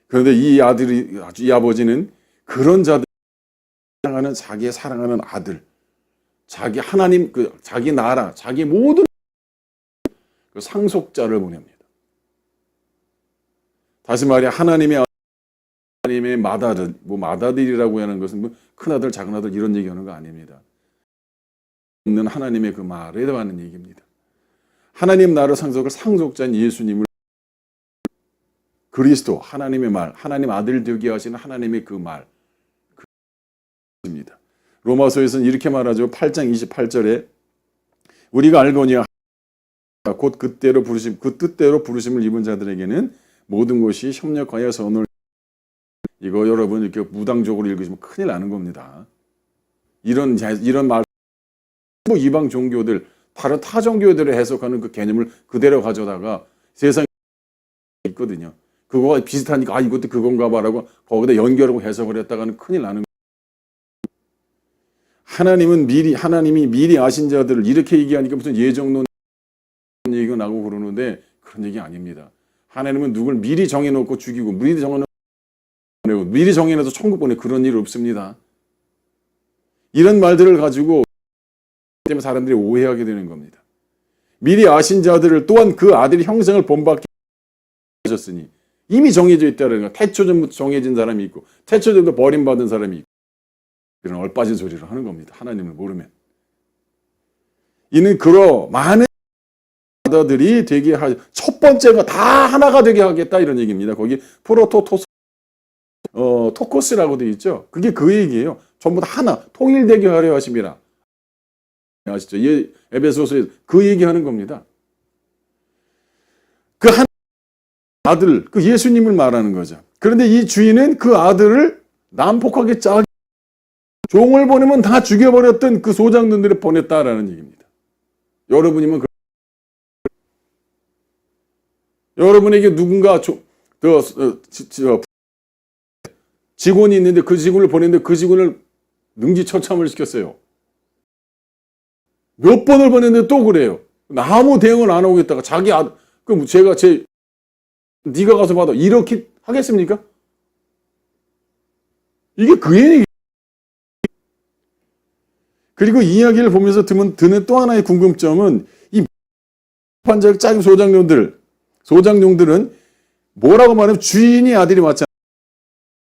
그런데 이 아버지는 그런 자들 사랑하는 자기의 사랑하는 아들, 자기 하나님 자기 나라, 자기 모든 그 상속자를 보냅니다. 다시 말해 하나님의 맏아들, 맏아들이라고 하는 것은 큰아들, 작은아들 이런 얘기하는 거 아닙니다. 있는 하나님의 그 말에 대한 얘기입니다. 하나님 나라 상속자인 예수님을 그리스도, 하나님의 말, 하나님 아들 되게 하시는 하나님의 그 말, 입니다. 로마서에서는 이렇게 말하죠. 8장 28절에 우리가 알거니와 곧 그 뜻대로 부르심을 입은 자들에게는 모든 것이 협력하여 선을. 이거 여러분 이렇게 무당적으로 읽으시면 큰일 나는 겁니다. 이런 말 이방 종교들 다른 타 종교들을 해석하는 그 개념을 그대로 가져다가 세상에 있거든요. 그거가 비슷하니까 이것도 그건가 봐라고 거기다 연결하고 해석을 했다가는 큰일 나는 거예요. 하나님이 미리 아신 자들을 이렇게 얘기하니까 무슨 예정론 얘기가 나고 그러는데 그런 얘기 아닙니다. 하나님은 누굴 미리 정해놓고 죽이고 미리 정해놔서 천국 보내 그런 일 없습니다. 이런 말들을 가지고 때문에 사람들이 오해하게 되는 겁니다. 미리 아신 자들을 또한 그 아들이 형상을 본받게 하셨으니 이미 정해져 있다는 거. 태초전부터 정해진 사람이 있고 태초전부터 버림받은 사람이 있고 이런 얼빠진 소리를 하는 겁니다. 하나님을 모르면. 이는 그러 많은 자들이 되게 첫 번째가 다 하나가 되게 하겠다 이런 얘기입니다. 거기 토코스라고 되어 있죠. 그게 그 얘기예요. 전부 다 하나 통일되게 하려 하심이라. 아시죠? 에베소서에 그 얘기하는 겁니다. 그 한 아들, 그 예수님을 말하는 거죠. 그런데 이 주인은 그 아들을 난폭하게 종을 보내면 다 죽여버렸던 그 소장들을 보냈다라는 얘기입니다. 여러분이면 여러분에게 누군가 직원이 있는데 그 직원을 보냈는데 그 직원을 능지처참을 시켰어요. 몇 번을 보냈는데 또 그래요. 아무 대응을 안 하고 있다가 그럼 네가 가서 받아 이렇게 하겠습니까? 이게 그 얘기. 그리고 이 이야기를 보면서 드는 또 하나의 궁금점은 이 판적 짜임 소장용들은 뭐라고 말하면 주인이 아들이 맞지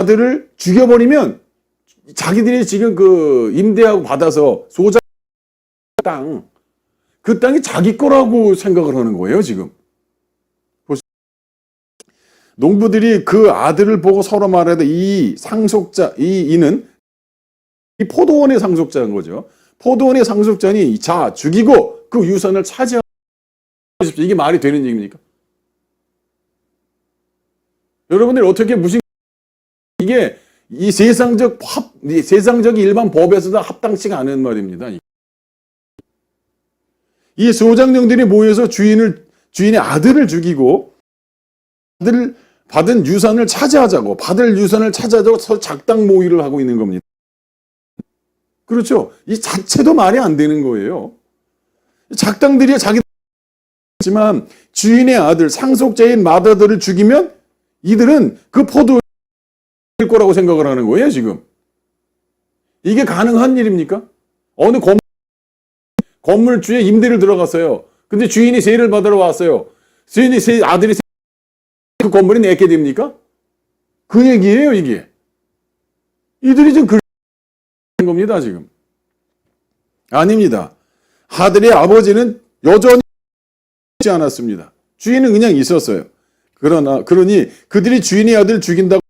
아들을 죽여버리면 자기들이 지금 그 임대하고 받아서 소장 땅, 그 땅이 자기 거라고 생각을 하는 거예요, 지금. 농부들이 그 아들을 보고 서로 말하되 이 상속자, 이는 이 포도원의 상속자인 거죠. 포도원의 상속자니 자, 죽이고 그 유산을 차지하십시오. 이게 말이 되는 얘기입니까? 여러분들이 어떻게 무슨 이게 이 세상적인 일반 법에서도 합당치가 않은 말입니다. 이 소장령들이 모여서 주인의 아들을 죽이고 아들을 받은 유산을 차지하자고, 받을 유산을 차지하자고 서로 작당 모의를 하고 있는 겁니다. 그렇죠? 이 자체도 말이 안 되는 거예요. 작당들이 자기지만 주인의 아들, 상속자인 맏아들을 죽이면 이들은 그 포도일 거라고 생각을 하는 거예요, 지금. 이게 가능한 일입니까? 어느 건물주에 임대를 들어갔어요. 근데 주인이 세를 받으러 왔어요. 아들이 그 건물이 내게 됩니까? 그 얘기예요, 이게. 이들이 지금 그런 겁니다, 지금. 아닙니다. 아들의 아버지는 여전히 있지 않았습니다. 주인은 그냥 있었어요. 그러니 그들이 주인의 아들을 죽인다고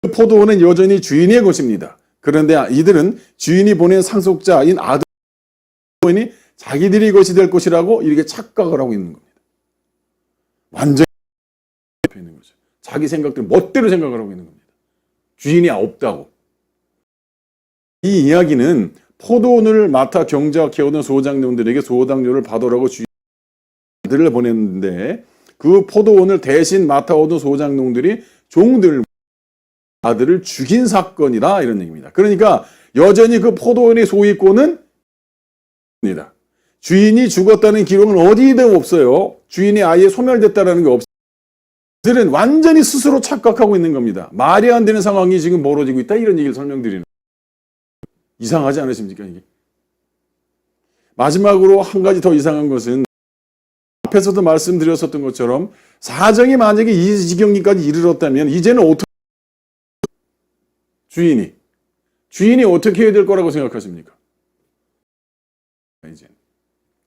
그 포도원은 여전히 주인의 것입니다. 그런데 이들은 주인이 보낸 상속자인 아들이 자기들이 것이 될 것이라고 이렇게 착각을 하고 있는 겁니다. 완전히 있는 거죠. 자기 생각대로 멋대로 생각을 하고 있는 겁니다. 주인이 없다고. 이 이야기는 포도원을 맡아 경작해오던 소장령들에게 소당료를 받으라고 주인들을 보냈는데 그 포도원을 대신 맡아오던 소장농들이 종들 아들을 죽인 사건이다, 이런 얘기입니다. 그러니까 여전히 그 포도원의 소유권은 입니다. 주인이 죽었다는 기록은 어디에도 없어요. 주인이 아예 소멸됐다는 게 없어요. 그들은 완전히 스스로 착각하고 있는 겁니다. 말이 안 되는 상황이 지금 벌어지고 있다, 이런 얘기를 설명드리는 거예요. 이상하지 않으십니까, 이게? 마지막으로 한 가지 더 이상한 것은 앞에서도 말씀드렸었던 것처럼 사정이 만약에 이 지경까지 이르렀다면 이제는 어떻게 주인이 어떻게 해야 될 거라고 생각하십니까? 이제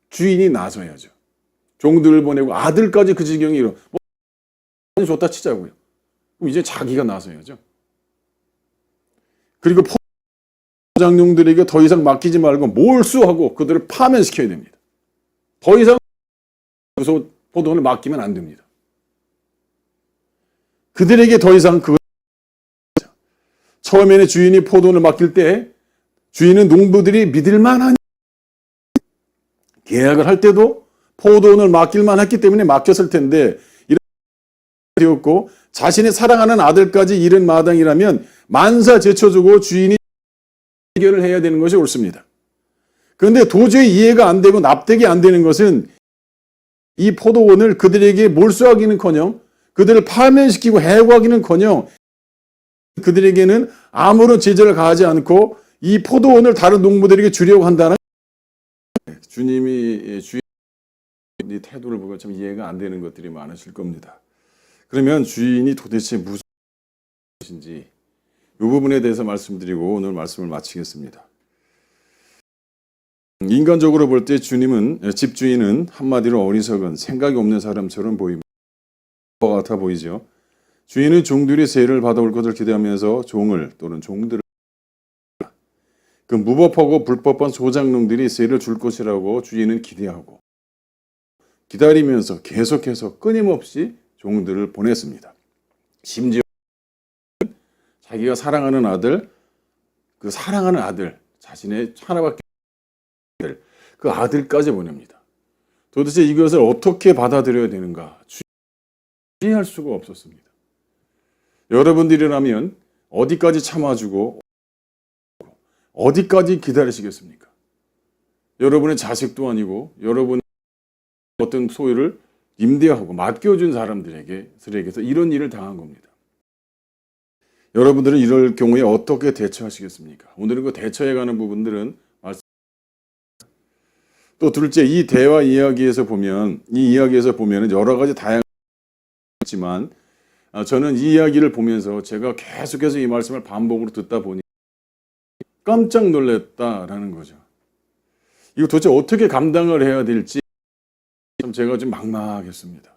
주인이 나서야죠. 종들을 보내고 아들까지 그 지경이 이르. 좋다 치자고요. 그럼 이제 자기가 나서야죠. 그리고 포장용들에게 더 이상 맡기지 말고 몰수하고 그들을 파면시켜야 됩니다. 더 이상 포도원을 맡기면 안 됩니다. 그들에게 더 이상 처음에는 주인이 포도원을 맡길 때 주인은 농부들이 믿을 만한 계약을 할 때도 포도원을 맡길 만했기 때문에 맡겼을 텐데 이렇게 되었고 자신이 사랑하는 아들까지 잃은 마당이라면 만사 제쳐주고 주인이 해결을 해야 되는 것이 옳습니다. 그런데 도저히 이해가 안 되고 납득이 안 되는 것은 이 포도원을 그들에게 몰수하기는커녕 그들을 파면시키고 해고하기는커녕 그들에게는 아무런 제재를 가하지 않고 이 포도원을 다른 농부들에게 주려고 한다는 주님이 주인의 태도를 보고 참 이해가 안 되는 것들이 많으실 겁니다. 그러면 주인이 도대체 무슨 것인지 이 부분에 대해서 말씀드리고 오늘 말씀을 마치겠습니다. 인간적으로 볼 때 집주인은 한마디로 어리석은 생각이 없는 사람처럼 보입니다. 같아 보이죠. 주인은 종들이 세를 받아올 것을 기대하면서 종을 또는 종들을 그 무법하고 불법한 소장농들이 세를 줄 것이라고 주인은 기대하고 기다리면서 계속해서 끊임없이 종들을 보냈습니다. 심지어 자기가 사랑하는 아들, 그 사랑하는 아들, 자신의 하나밖에 그 아들까지 보냅니다. 도대체 이것을 어떻게 받아들여야 되는가? 이해할 수가 없었습니다. 여러분들이라면 어디까지 참아주고 어디까지 기다리시겠습니까? 여러분의 자식도 아니고 여러분의 어떤 소유를 임대하고 맡겨준 사람들에게서 이런 일을 당한 겁니다. 여러분들은 이럴 경우에 어떻게 대처하시겠습니까? 오늘은 그 대처해가는 부분들은 또 둘째, 이 대화 이야기에서 보면 여러 가지 다양하지만 저는 이 이야기를 보면서 제가 계속해서 이 말씀을 반복으로 듣다 보니 깜짝 놀랐다라는 거죠. 이거 도대체 어떻게 감당을 해야 될지 참 제가 좀 막막했습니다.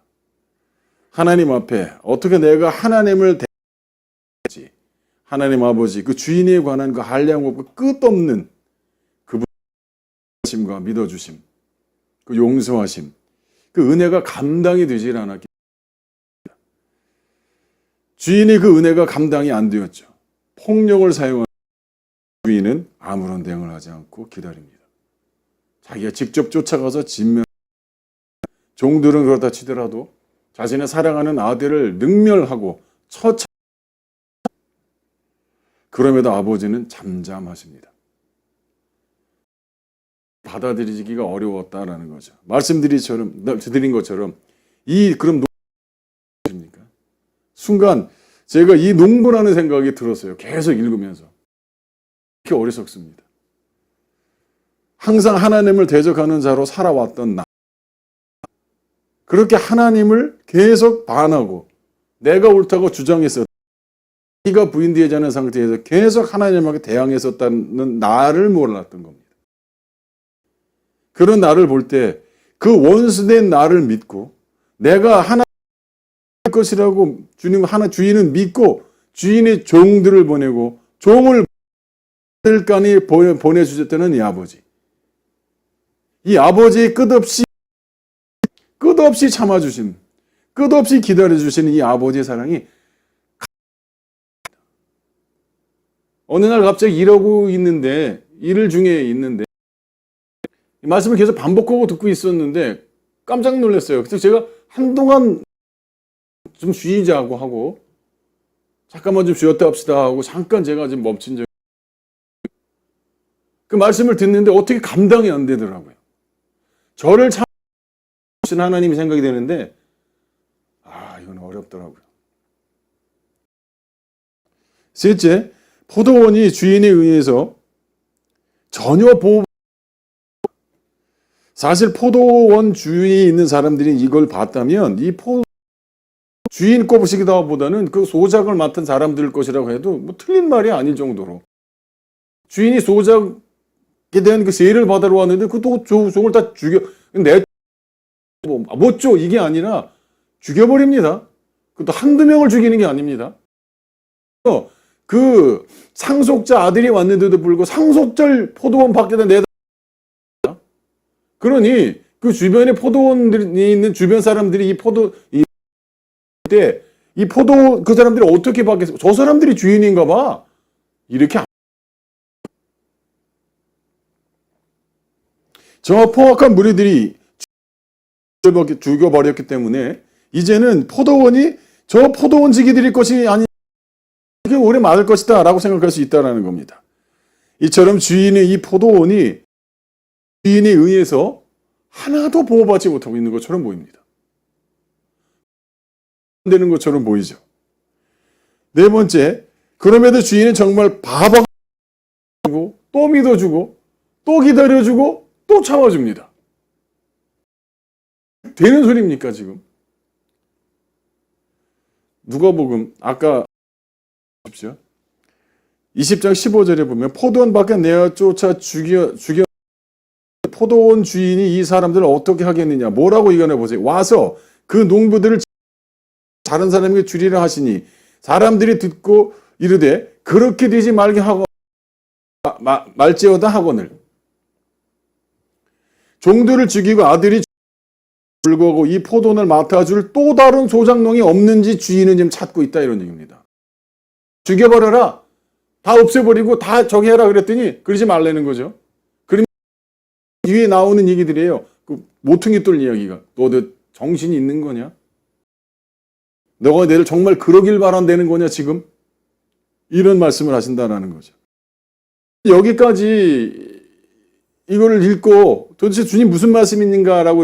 하나님 앞에 어떻게 내가 하나님을 대할지, 하나님 아버지 그 주인에 관한 그 한량없고 끝없는 그 부심과 믿어주심, 그 용서하심, 그 은혜가 감당이 되질 않았기 때문에 주인이 그 은혜가 감당이 안 되었죠. 폭력을 사용한 주인은 아무런 대응을 하지 않고 기다립니다. 자기가 직접 쫓아가서 진면, 종들은 그렇다 치더라도 자신의 사랑하는 아들을 능멸하고 처차. 그럼에도 아버지는 잠잠하십니다. 받아들이기가 어려웠다라는 거죠. 말씀드린 것처럼 그럼 농부입니까? 순간 제가 이 농부라는 생각이 들었어요. 계속 읽으면서. 이렇게 어리석습니다. 항상 하나님을 대적하는 자로 살아왔던 나. 그렇게 하나님을 계속 반하고 내가 옳다고 주장했었던, 자기가 부인되지 않은 상태에서 계속 하나님에게 대항했었다는 나를 몰랐던 겁니다. 그런 나를 볼 때 그 원수된 나를 믿고 내가 하나님의 것이라고 주인은 믿고 주인의 종들을 보내고 종을 들간이 보내주셨다는 이 아버지. 이 아버지의 끝없이 참아주신, 끝없이 기다려주시는 이 아버지의 사랑이 어느 날 갑자기 일을 중에 있는데 이 말씀을 계속 반복하고 듣고 있었는데 깜짝 놀랐어요. 그래서 제가 한동안 좀 쉬자고 하고 잠깐만 좀 쉬었다 합시다 하고 잠깐 제가 좀 멈춘 적이, 그 말씀을 듣는데 어떻게 감당이 안 되더라고요. 저를 참으신 하나님이 생각이 되는데 이건 어렵더라고요. 셋째, 포도원이 주인에 의해서 전혀 사실 포도원 주인이 있는 사람들이 이걸 봤다면 이 주인 꼽으시기보다는 그 소작을 맡은 사람들 것이라고 해도 뭐 틀린 말이 아닐 정도로, 주인이 소작에 대한 그 세를 받으러 왔는데 그 종을 다 못 줘, 이게 아니라 죽여버립니다. 그것도 한두 명을 죽이는 게 아닙니다. 그 상속자 아들이 왔는데도 불구하고 상속절 포도원 밖에다 내다. 그러니 그 주변에 포도원들이 있는 주변 사람들이 그 사람들이 어떻게 받겠어? 저 사람들이 주인인가 봐. 이렇게 저 포악한 무리들이 죽여버렸기 때문에 이제는 포도원이 저 포도원지기들의 것이 아니 이게 오래 맞을 것이다 라고 생각할 수 있다는 겁니다. 이처럼 이 포도원이 주인에 의해서 하나도 보호받지 못하고 있는 것처럼 보입니다. 안 되는 것처럼 보이죠. 네 번째, 그럼에도 주인은 정말 바보고 또 믿어주고 또 기다려주고 또 참아줍니다. 되는 소리입니까 지금? 누가복음 아까 보십시오. 20장 15절에 보면 포도원 밖에 내어 쫓아 죽여 포도원 주인이 이 사람들을 어떻게 하겠느냐. 뭐라고 이겨내 보세요. 와서 그 농부들을 다른 사람에게 주리라 하시니 사람들이 듣고 이르되 그렇게 되지 말게 하고 말지어다 하거늘. 종들을 죽이고 아들이 불구하고 이 포도원을 맡아줄 또 다른 소작농이 없는지 주인은 지금 찾고 있다, 이런 얘기입니다. 죽여버려라. 다 없애버리고 다 저기 해라 그랬더니 그러지 말라는 거죠. 그러면 뒤에 나오는 얘기들이에요. 그 모퉁이 뚫 이야기가. 너 정신이 있는 거냐? 너가 내를 정말 그러길 바란다는 거냐 지금? 이런 말씀을 하신다는 거죠. 여기까지 이거를 읽고 도대체 주님 무슨 말씀인가라고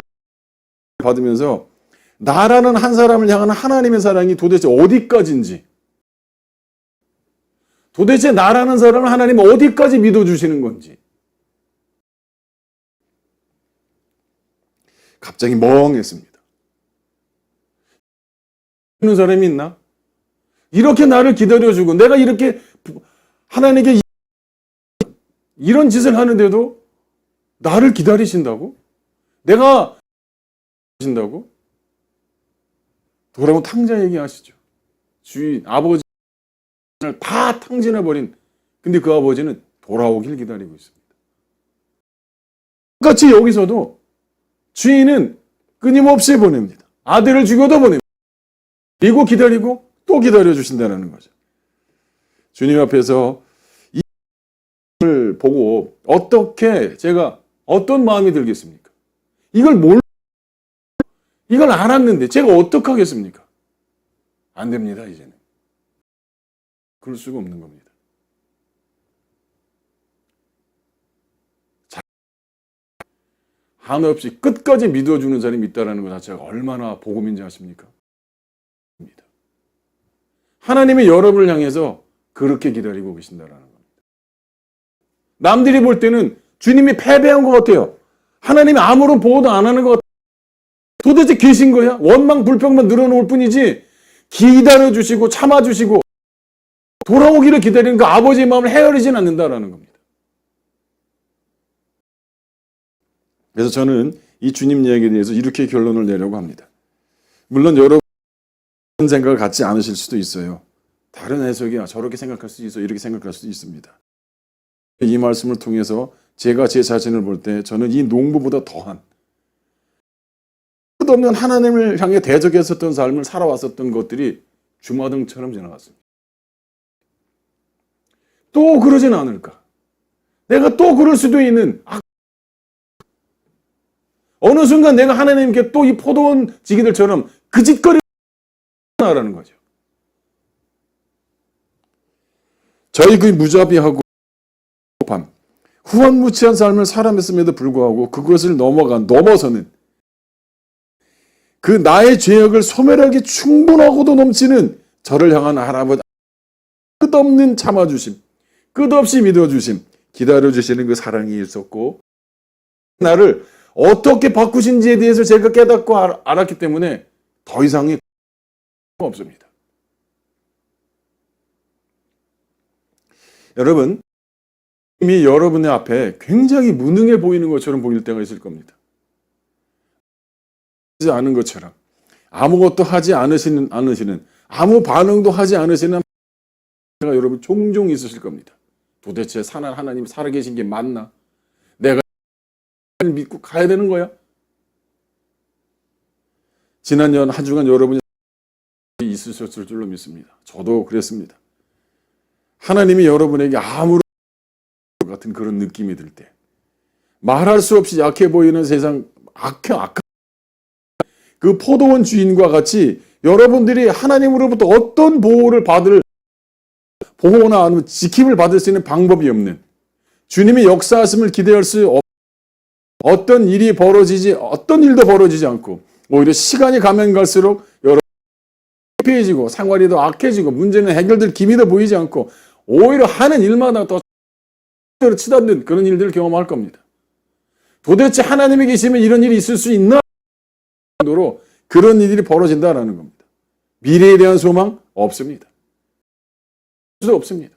받으면서 나라는 한 사람을 향한 하나님의 사랑이 도대체 어디까지인지, 도대체 나라는 사람을 하나님 어디까지 믿어주시는 건지 갑자기 멍했습니다. 믿는 사람이 있나? 이렇게 나를 기다려주고 내가 이렇게 하나님께 이런 짓을 하는데도 나를 기다리신다고? 내가 기다리신다고? 돌아온 탕자 얘기하시죠. 주인, 아버지를 다 탕진해버린, 근데 그 아버지는 돌아오길 기다리고 있습니다. 똑같이 여기서도 주인은 끊임없이 보냅니다. 아들을 죽여도 보냅니다. 그리고 기다리고 또 기다려주신다는 거죠. 주님 앞에서 이걸 보고 어떻게 제가 어떤 마음이 들겠습니까? 이걸 알았는데 제가 어떻게 하겠습니까? 안 됩니다, 이제는. 그럴 수가 없는 겁니다. 한없이 끝까지 믿어주는 사람이 있다는 것 자체가 얼마나 복음인지 아십니까? 하나님이 여러분을 향해서 그렇게 기다리고 계신다는 겁니다. 남들이 볼 때는 주님이 패배한 것 같아요. 하나님이 아무런 보호도 안 하는 것 같아요. 도대체 계신 거야? 원망 불평만 늘어놓을 뿐이지 기다려주시고 참아주시고 돌아오기를 기다리는 그 아버지의 마음을 헤아리진 않는다라는 겁니다. 그래서 저는 이 주님 이야기에 대해서 이렇게 결론을 내려고 합니다. 물론 여러분 생각을 갖지 않으실 수도 있어요. 다른 해석이야. 저렇게 생각할 수도 있어. 이렇게 생각할 수도 있습니다. 이 말씀을 통해서 제가 제 자신을 볼 때 저는 이 농부보다 더한 끝없는 하나님을 향해 대적했었던 삶을 살아왔었던 것들이 주마등처럼 지나갔습니다. 또 그러진 않을까? 내가 또 그럴 수도 있는 어느 순간 내가 하나님께 또 이 포도원 지기들처럼 그 짓거리를 하라는 거죠. 저희 그 무자비하고 후한무치한 삶을 살아냈음에도 불구하고 그것을 넘어서는 그 나의 죄악을 소멸하기 충분하고도 넘치는 저를 향한 할아버지 끝없는 참아주심, 끝없이 믿어주심, 기다려주시는 그 사랑이 있었고 나를 어떻게 바꾸신지에 대해서 제가 깨닫고 알았기 때문에 더 이상의 없습니다. 여러분, 이미 여러분의 앞에 굉장히 무능해 보이는 것처럼 보일 때가 있을 겁니다. 하지 않은 것처럼 아무것도 하지 않으시는 아무 반응도 하지 않으시는 여러분 종종 있으실 겁니다. 도대체 하나님 살아계신 게 맞나? 내가 믿고 가야 되는 거야? 지난 한 주간 여러분이 있으셨을 줄로 믿습니다. 저도 그랬습니다. 하나님이 여러분에게 아무런 같은 그런 느낌이 들 때, 말할 수 없이 약해 보이는 세상 악한 그 포도원 주인과 같이 여러분들이 하나님으로부터 어떤 보호나 아니면 지킴을 받을 수 있는 방법이 없는, 주님이 역사하심을 기대할 수 없는 어떤 일도 벌어지지 않고 오히려 시간이 가면 갈수록 여러분 피해지고 생활이 더 악해지고 문제는 해결될 기미도 보이지 않고 오히려 하는 일마다 더 치닫는 그런 일들을 경험할 겁니다. 도대체 하나님이 계시면 이런 일이 있을 수 있나? 정도로 그런 일이 벌어진다라는 겁니다. 미래에 대한 소망 없습니다. 없습니다.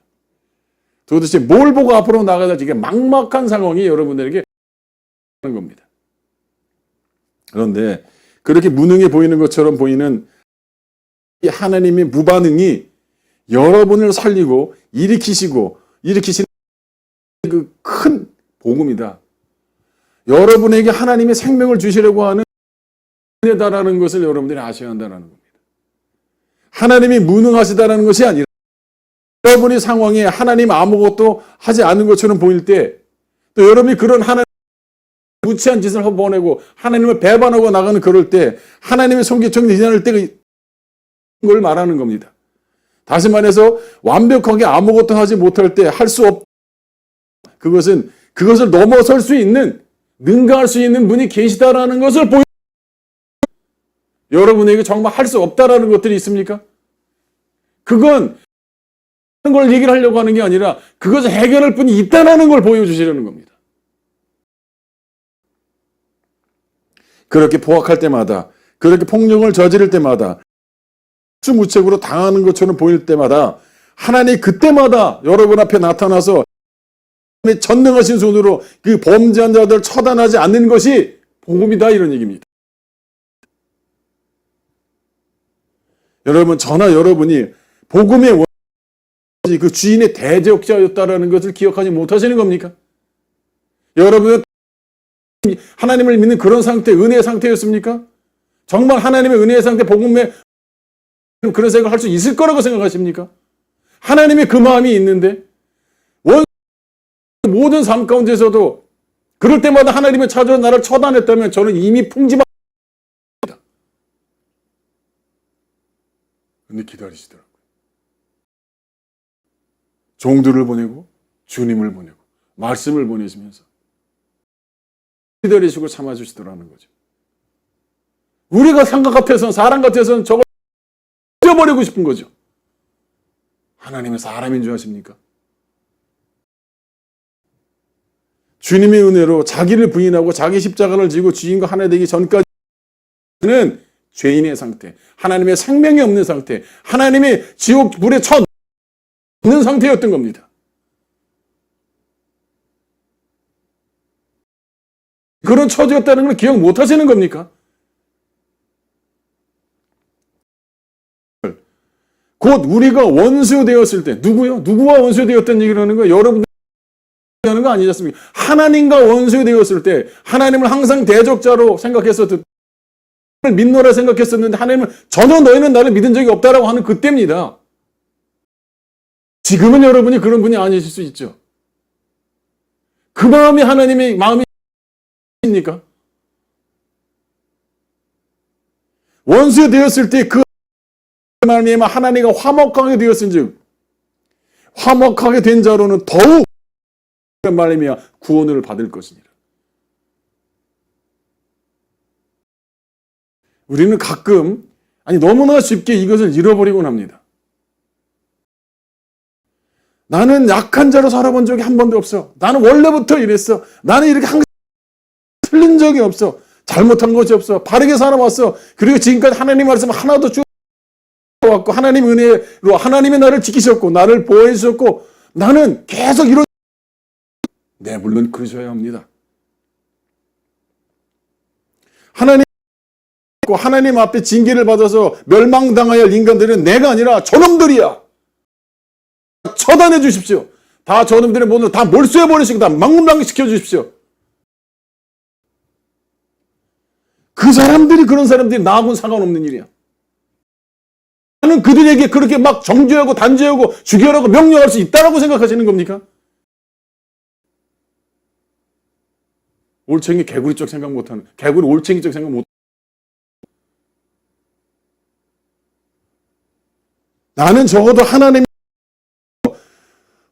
도대체 뭘 보고 앞으로 나가야 될지 이게 막막한 상황이 여러분들에게 하는 겁니다. 그런데 그렇게 무능해 보이는 것처럼 보이는 이 하나님의 무반응이 여러분을 살리고 일으키시는 그 큰 복음이다. 여러분에게 하나님의 생명을 주시려고 하는 은혜다라는 것을 여러분들이 아셔야 한다는 겁니다. 하나님이 무능하시다는 것이 아니라 여러분의 상황에 하나님 아무것도 하지 않은 것처럼 보일 때 또 여러분이 그런 하나님 무치한 짓을 보내고 하나님을 배반하고 나가는 그럴 때 하나님의 손길정이 지날 때가 걸 말하는 겁니다. 다시 말해서 완벽하게 아무것도 하지 못할 때 할 수 없 그것을 넘어설 수 있는 능가할 수 있는 분이 계시다라는 것을 여러분에게 정말 할 수 없다라는 것들이 있습니까? 그건 걸 얘기를 하려고 하는 게 아니라 그것을 해결할 분이 있다라는 걸 보여주시려는 겁니다. 그렇게 포악할 때마다, 그렇게 폭력을 저지를 때마다 무책으로 당하는 것처럼 보일 때마다 하나님 그때마다 여러분 앞에 나타나서 전능하신 손으로 그 범죄한 자들 처단하지 않는 것이 복음이다, 이런 얘기입니다. 여러분, 저나 여러분이 복음의 그 주인의 대적자였다라는 것을 기억하지 못하시는 겁니까? 여러분은 하나님을 믿는 그런 상태, 은혜의 상태였습니까? 정말 하나님의 은혜의 상태, 복음의 그런 생각을 할 수 있을 거라고 생각하십니까? 하나님의 그 마음이 있는데 모든 삶 가운데서도 그럴 때마다 하나님의 찾아와 나를 처단했다면 저는 이미 풍지받았습니다. 근데 기다리시더라고요. 종들을 보내고 주님을 보내고 말씀을 보내시면서 기다리시고 참아주시더라는 거죠. 우리가 생각 같아서는, 사람 같아서는 저걸 잊어버리고 싶은 거죠. 하나님은 사람인 줄 아십니까? 주님의 은혜로 자기를 부인하고 자기 십자가를 지고 주인과 하나 되기 전까지는 죄인의 상태, 하나님의 생명이 없는 상태, 하나님의 지옥 불에 처 없는 상태였던 겁니다. 그런 처지였다는 걸 기억 못 하시는 겁니까? 곧 우리가 원수 되었을 때, 누구요? 누구와 원수 되었다는 얘기를 하는 거예요? 여러분들 하는 거 아니지 않습니까? 하나님과 원수 되었을 때, 하나님을 항상 대적자로 생각해서 믿노라 생각했었는데, 하나님은 전혀 너희는 나를 믿은 적이 없다라고 하는 그때입니다. 지금은 여러분이 그런 분이 아니실 수 있죠. 그 마음이 하나님의 마음이십니까? 원수 되었을 때 그 말미암아 하나님과 화목하게 되었은즉 화목하게 된 자로는 더욱 말미암아 구원을 받을 것이니라. 우리는 가끔 너무나 쉽게 이것을 잃어버리곤 합니다. 나는 약한 자로 살아본 적이 한 번도 없어. 나는 원래부터 이랬어. 나는 이렇게 항상 틀린 적이 없어. 잘못한 것이 없어. 바르게 살아왔어. 그리고 지금까지 하나님 말씀 하나도 쭉 왔고 하나님 은혜로 하나님의 나를 지키셨고 나를 보호해 주셨고 나는 계속 이런 네, 물론 그러셔야 합니다. 하나님 앞에 징계를 받아서 멸망당하여 할 인간들은 내가 아니라 저놈들이야. 처단해 주십시오. 다 저놈들의 몸을 다 몰수해 버리시고 다 망문당시켜 주십시오. 그 사람들이 그런 사람들이 나하고는 상관없는 일이야. 나는 그들에게 그렇게 막 정죄하고 단죄하고 죽여라고 명령할 수 있다라고 생각하시는 겁니까? 올챙이 개구리 쪽 생각 못하는, 개구리 올챙이 쪽 생각 못. 나는 적어도 하나님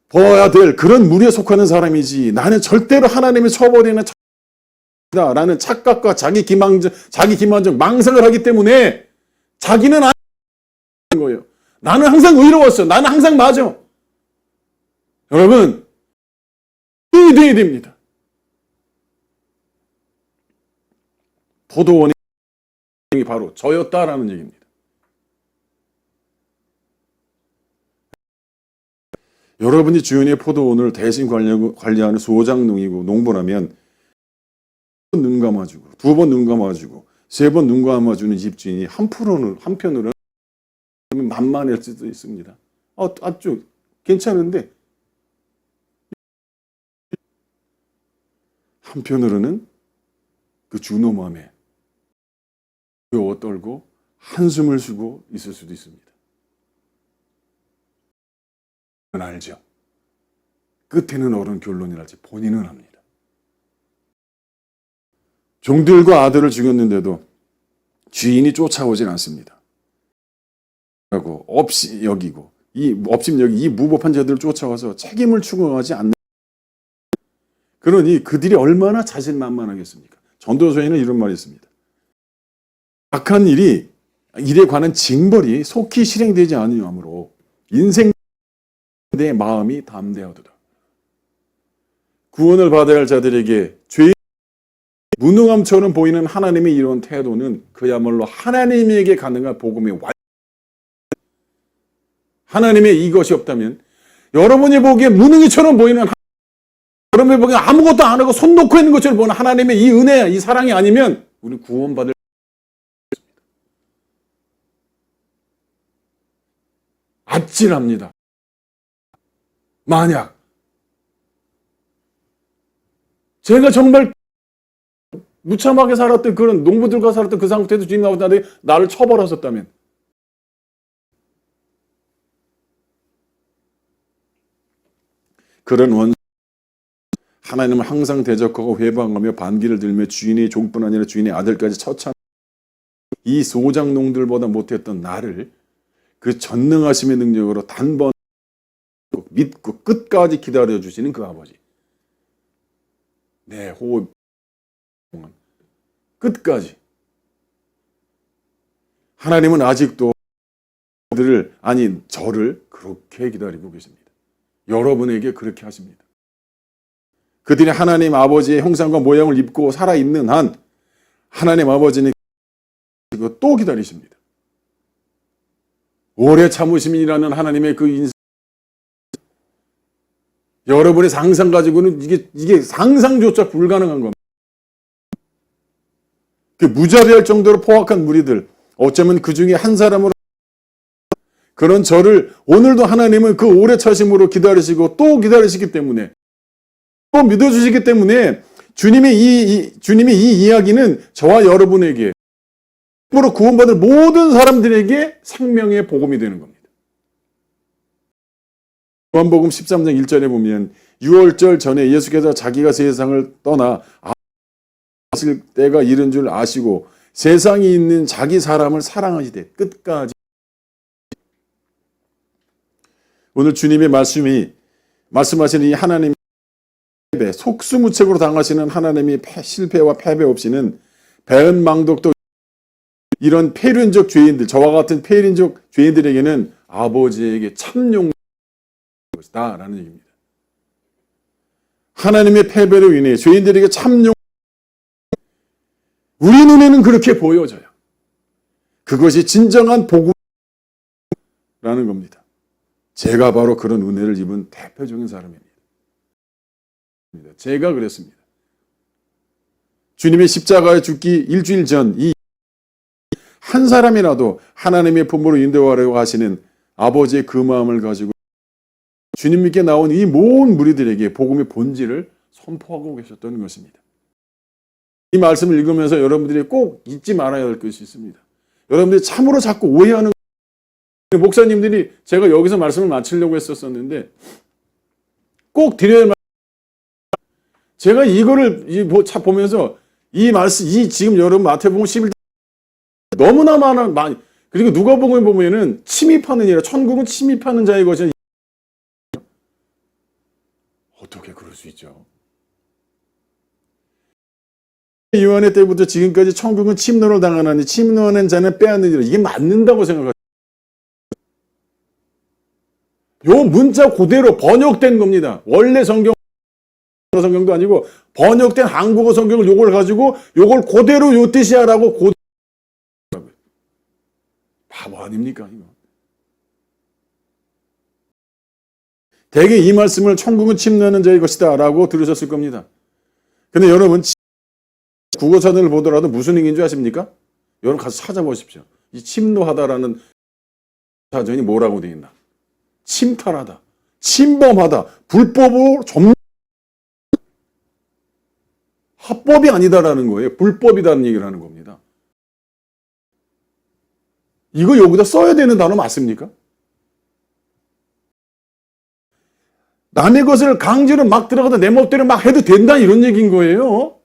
보아야 될 그런 무리에 속하는 사람이지. 나는 절대로 하나님을 쳐버리는 라는 착각과 자기 기만적 망상을 하기 때문에 자기는 안 거예요. 나는 항상 의로웠어. 나는 항상 맞아. 여러분, 이 돼야 됩니다. 포도원이 바로 저였다라는 얘기입니다. 여러분이 주연의 포도원을 대신 관리하는 소장농이고 농부라면 눈 감아주고 두 번 눈 감아주고 세 번 눈 감아주는 집주인이 한편으로는 만만할 수도 있습니다. 아주 괜찮은데 한편으로는 그 주노맘에 두려워 떨고 한숨을 쉬고 있을 수도 있습니다. 알죠. 끝에는 옳은 결론이랄지 본인은 합니다. 종들과 아들을 죽였는데도 주인이 쫓아오진 않습니다. 라고 없이 여기고 이 무법한 자들을 쫓아와서 책임을 추궁하지 않는. 그러니 그들이 얼마나 자신만만하겠습니까? 전도서에는 이런 말이 있습니다. 악한 일에 관한 징벌이 속히 실행되지 아니하므로 인생 내 마음이 담대하도다. 구원을 받아야 할 자들에게 죄의 무능함처럼 보이는 하나님의 이런 태도는 그야말로 하나님에게 가능한 복음의 하나님의 이것이 없다면 여러분이 보기에 무능이처럼 보이는 여러분이 보기에 아무것도 안 하고 손 놓고 있는 것처럼 보는 하나님의 이 은혜, 이 사랑이 아니면 우리 구원받을 아찔합니다. 만약 제가 정말 무참하게 살았던 그런 농부들과 살았던 그 상태에서 주님 아버지 나를 처벌하셨다면 그런 원수 하나님을 항상 대적하고 회방하며 반기를 들며 주인의 종뿐 아니라 주인의 아들까지 처참 이 소장농들보다 못했던 나를 그 전능하심의 능력으로 단번 믿고 끝까지 기다려주시는 그 아버지. 내 호흡 끝까지. 하나님은 아직도 저를 그렇게 기다리고 계십니다. 여러분에게 그렇게 하십니다. 그들이 하나님 아버지의 형상과 모양을 입고 살아있는 한 하나님 아버지는 또 기다리십니다. 오래 참으심이라는 하나님의 그 인생 여러분의 상상 가지고는 이게 상상조차 불가능한 겁니다. 그 무자비할 정도로 포악한 무리들 어쩌면 그 중에 한 사람으로 그런 저를 오늘도 하나님은 그 오래 차심으로 기다리시고 또 기다리시기 때문에 또 믿어주시기 때문에 주님의 이 이야기는 저와 여러분에게 으로 구원받을 모든 사람들에게 생명의 복음이 되는 겁니다. 요한복음 13장 1절에 보면 유월절 전에 예수께서 자기가 세상을 떠나 아실 때가 이른 줄 아시고 세상에 있는 자기 사람을 사랑하시되 끝까지. 오늘 주님의 말씀하시는 이 하나님 속수무책으로 당하시는 하나님이 실패와 패배 없이는 배은망덕도 이런 폐륜적 죄인들, 저와 같은 폐륜적 죄인들에게는 아버지에게 참용 것이다 라는 얘기입니다. 하나님의 패배로 인해 죄인들에게 참용 우리 눈에는 그렇게 보여져요. 그것이 진정한 복음이라는 겁니다. 제가 바로 그런 은혜를 입은 대표적인 사람입니다. 제가 그랬습니다. 주님의 십자가에 죽기 일주일 전 이 한 사람이라도 하나님의 품으로 인도하려고 하시는 아버지의 그 마음을 가지고 주님께 나온 이 모든 무리들에게 복음의 본질을 선포하고 계셨던 것입니다. 이 말씀을 읽으면서 여러분들이 꼭 잊지 말아야 할 것이 있습니다. 여러분들이 참으로 자꾸 오해하는 목사님들이 제가 여기서 말씀을 마치려고 했었는데 꼭 드려야 할 제가 이거를 보면서 이 말씀, 지금 여러분 마태복음 11장 너무나 많이 그리고 누가복음에 보면은 침입하는 이라 천국은 침입하는 자의 것이 어떻게 그럴 수 있죠? 요한의 때부터 지금까지 천국은 침노를 당하나니 침노하는 자는 빼앗느니라. 이게 맞는다고 생각하죠. 요 문자 그대로 번역된 겁니다. 원래 성경도 아니고 번역된 한국어 성경을 요걸 가지고 요걸 그대로 요 뜻이야라고 바보 아닙니까 이거? 대개 이 말씀을 천국은 침노하는 자의 것이다 라고 들으셨을 겁니다. 근데 여러분 국어사전을 보더라도 무슨 의미인 줄 아십니까? 여러분 가서 찾아보십시오. 이 침노하다라는 사전이 뭐라고 되어 있나? 침탈하다, 침범하다, 불법으로 합법이 아니다라는 거예요. 불법이라는 얘기를 하는 겁니다. 이거 여기다 써야 되는 단어 맞습니까? 남의 것을 강제로 막 들어가다 내 멋대로 막 해도 된다 이런 얘기인 거예요.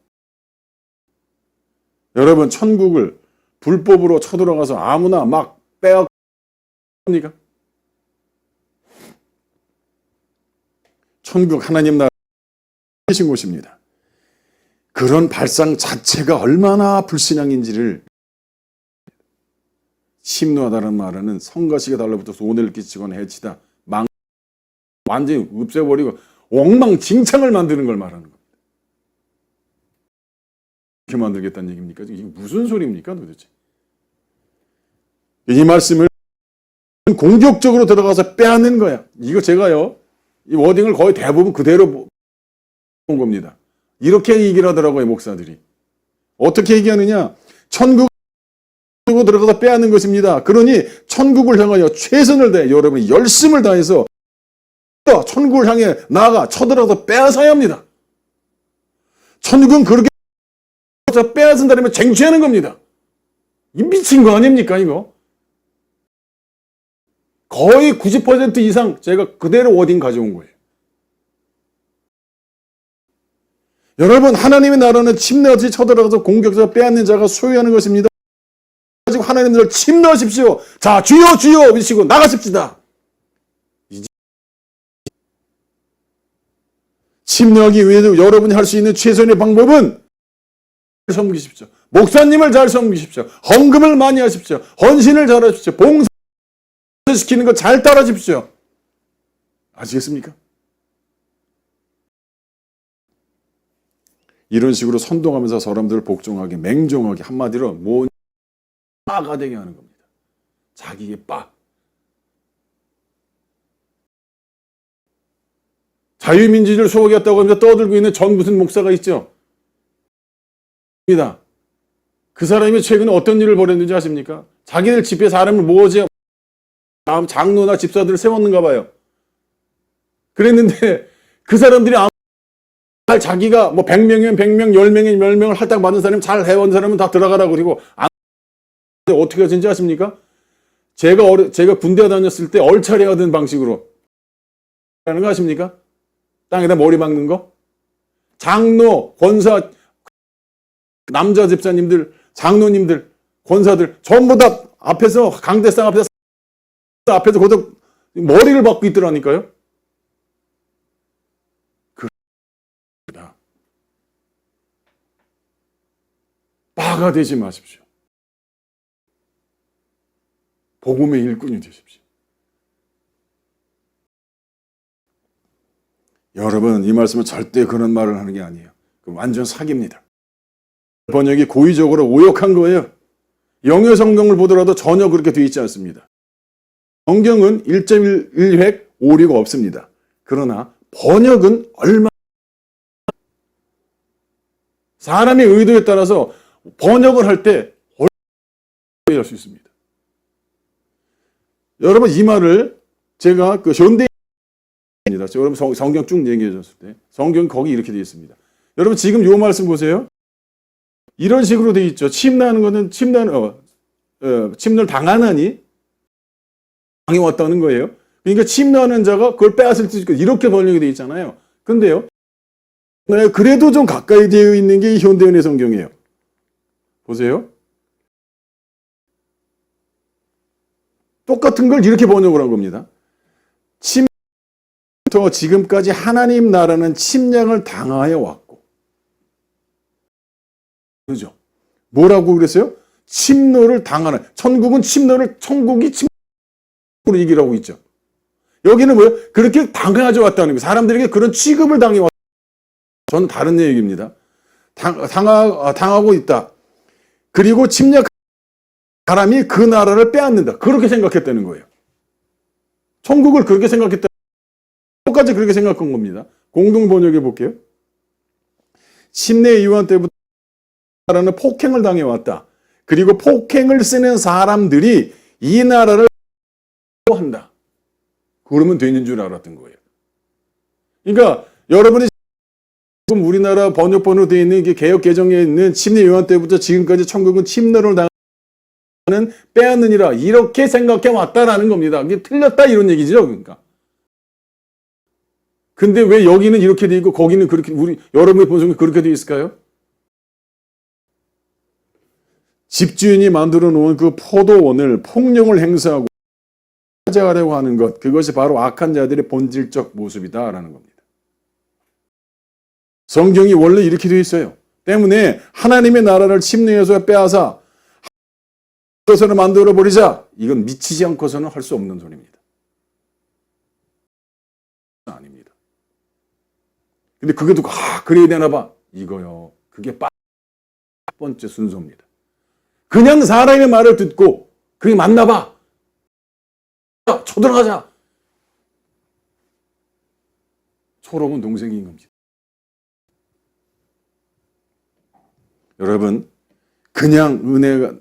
여러분 천국을 불법으로 쳐들어가서 아무나 막 빼앗습니까? 천국 하나님 나라 계신 곳입니다. 그런 발상 자체가 얼마나 불신앙인지를 침노하다는 말은 성가시가 달라붙어서 오늘 끼치거나 해치다 완전히 없애버리고 엉망진창을 만드는 걸 말하는 겁니다. 이렇게 만들겠다는 얘기입니까? 이게 무슨 소리입니까 도대체? 이 말씀을 공격적으로 들어가서 빼앗는 거야. 이거 제가요, 이 워딩을 거의 대부분 그대로 본 겁니다. 이렇게 얘기를 하더라고요, 목사들이. 어떻게 얘기하느냐? 천국으로 들어가서 빼앗는 것입니다. 그러니 천국을 향하여 최선을 다해 여러분이 열심을 다해서 천국을 향해 나아가 쳐들어가서 빼앗아야 합니다. 천국은 그렇게 빼앗은다면 쟁취하는 겁니다. 이 미친 거 아닙니까, 이거? 거의 90% 이상 제가 그대로 워딩 가져온 거예요. 여러분, 하나님의 나라는 침례같이 쳐들어가서 공격해서 빼앗는 자가 소유하는 것입니다. 가지고 하나님을 침례하십시오. 자, 주여 주여 외치고 나가십시다. 침례하기 위해서 여러분이 할 수 있는 최선의 방법은 섬기십시오. 목사님을 잘 섬기십시오. 헌금을 많이 하십시오. 헌신을 잘 하십시오. 봉사시키는 거 잘 따라주십시오. 아시겠습니까? 이런 식으로 선동하면서 사람들을 복종하게, 맹종하게, 한마디로 뭐 빠가 되게 하는 겁니다. 자기의 빠. 자유민주주의를 소화하겠다고 하면서 떠들고 있는 전 무슨 목사가 있죠? 그 사람이 최근에 어떤 일을 벌였는지 아십니까? 자기들 집에 사람을 모으지 다음 장로나 집사들을 세웠는가 봐요. 그랬는데 그 사람들이 자기가 뭐 100명이면 100명, 10명이면 10명을 할당 받은 사람이 잘 해온 사람은 다 들어가라고 그리고 어떻게 하신지 아십니까? 제가 군대 다녔을 때 얼차례 하던 방식으로 하는 거 아십니까? 땅에다 머리 박는 거? 장로, 권사, 남자 집사님들, 장로님들, 권사들 전부 다 앞에서 강대상 앞에서 거기서 머리를 박고 있더라니까요. 그렇습니다. 빠가 되지 마십시오. 복음의 일꾼이 되십시오. 여러분, 이 말씀은 절대 그런 말을 하는 게 아니에요. 그럼 완전 사기입니다. 번역이 고의적으로 오역한 거예요. 영어 성경을 보더라도 전혀 그렇게 되어 있지 않습니다. 성경은 1.1획 오류가 없습니다. 그러나 번역은 사람의 의도에 따라서 번역을 할 때 할 수 있습니다. 여러분, 이 말을 제가 현대입니다. 여러분 성경 쭉 얘기해 줬을 때 성경 거기 이렇게 되어 있습니다. 여러분 지금 요 말씀 보세요. 이런 식으로 되어 있죠. 침례하는 거는 침례를 당하나니 당해왔다는 거예요. 그러니까 침례하는 자가 그걸 빼앗을 수 있고 이렇게 번역이 되어 있잖아요. 근데요, 그래도 좀 가까이 되어 있는 게 이 현대인의 성경이에요. 보세요. 똑같은 걸 이렇게 번역을 한 겁니다. 침례부터 지금까지 하나님 나라는 침략을 당하여 왔고, 그죠? 뭐라고 그랬어요? 침노를 당하는, 천국이 침노로 얘기를 하고 있죠. 여기는 뭐예요? 그렇게 당하져 왔다는 거예요. 사람들에게 그런 취급을 당해왔다. 저는 다른 얘기입니다. 당하고 있다. 그리고 침략 사람이 그 나라를 빼앗는다. 그렇게 생각했다는 거예요. 천국을 그렇게 생각했다. 똑같이 그렇게 생각한 겁니다. 공동 번역해 볼게요. 침례 이후한 때부터 나라는 폭행을 당해왔다. 그리고 폭행을 쓰는 사람들이 이 나라를 한다. 그러면 되는 줄 알았던 거예요. 그러니까 여러분이 지금 우리나라 번역본으로 되어 있는 게 개역 개정에 있는 침례 이후한 때부터 지금까지 천국은 침노를 당하는 빼앗느니라 이렇게 생각해 왔다라는 겁니다. 이게 틀렸다 이런 얘기죠. 그러니까. 근데 왜 여기는 이렇게 돼 있고 거기는 그렇게 여러분의 본성이 그렇게 돼 있을까요? 집주인이 만들어 놓은 그 포도원을 폭력을 행사하고 차지하려고 하는 것, 그것이 바로 악한 자들의 본질적 모습이다라는 겁니다. 성경이 원래 이렇게 되어 있어요. 때문에 하나님의 나라를 침례해서 빼앗아 그것을 만들어 버리자, 이건 미치지 않고서는 할 수 없는 소리입니다. 아닙니다. 근데 그게 누가 그래야 되나 봐. 이거요. 그게 첫 번째 순서입니다. 그냥 사람의 말을 듣고 그게 맞나 봐. 쳐들어가자. 초록은 동생인 겁니다. 여러분, 그냥 은혜가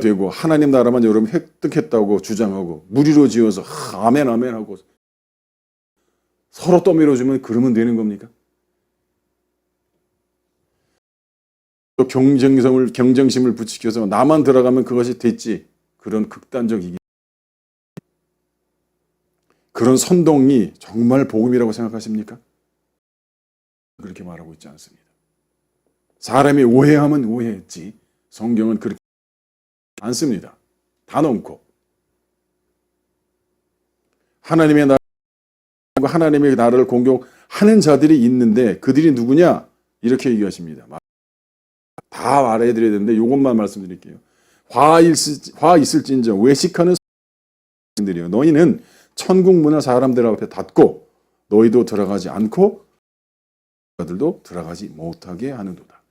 되고 하나님 나라만 여러분 획득했다고 주장하고 무리로 지어서 아멘 아멘 하고 서로 떠밀어주면 그러면 되는 겁니까? 또 경쟁심을 부추겨서 나만 들어가면 그것이 됐지. 그런 극단적 이기. 그런 선동이 정말 복음이라고 생각하십니까? 그렇게 말하고 있지 않습니다. 사람이 오해하면 오해했지. 성경은 그렇게 않습니다. 다 넘고. 하나님의 나라를 공격하는 자들이 있는데 그들이 누구냐? 이렇게 얘기하십니다. 다 말해드려야 되는데 이것만 말씀드릴게요. 화 있을진저 외식하는 사람들이여 너희는 천국 문을 사람들 앞에 닫고 너희도 들어가지 않고 자들도 들어가지 못하게 하는도다.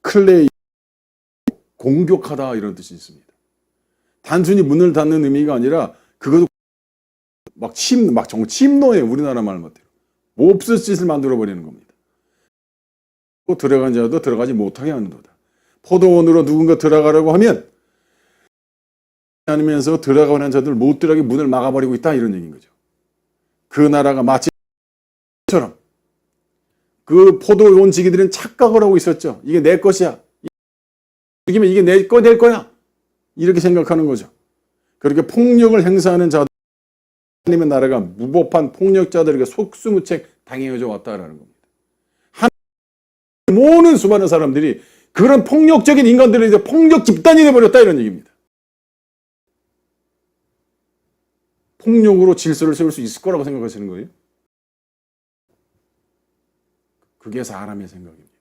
클레이 공격하다 이런 뜻이 있습니다. 단순히 문을 닫는 의미가 아니라 그것도 막 정말 침노해 우리나라 말 못해요. 몹쓸 짓을 만들어 버리는 겁니다. 또 들어간 자도 들어가지 못하게 하는도다. 포도원으로 누군가 들어가려고 하면 하면서 들어가는 자들 못 들어가게 문을 막아버리고 있다 이런 얘기인 거죠. 그 나라가 마치 처럼 그 포도원 지기들은 착각을 하고 있었죠. 이게 내 것이야. 이기면 이게 내 거 될 거야. 이렇게 생각하는 거죠. 그렇게 폭력을 행사하는 자들 하나님의 나라가 무법한 폭력자들에게 속수무책 당해져 왔다라는 겁니다. 모든 수많은 사람들이 그런 폭력적인 인간들을 이제 폭력 집단이 되어버렸다 이런 얘기입니다. 폭력으로 질서를 세울 수 있을 거라고 생각하시는 거예요? 그게 사람의 생각입니다.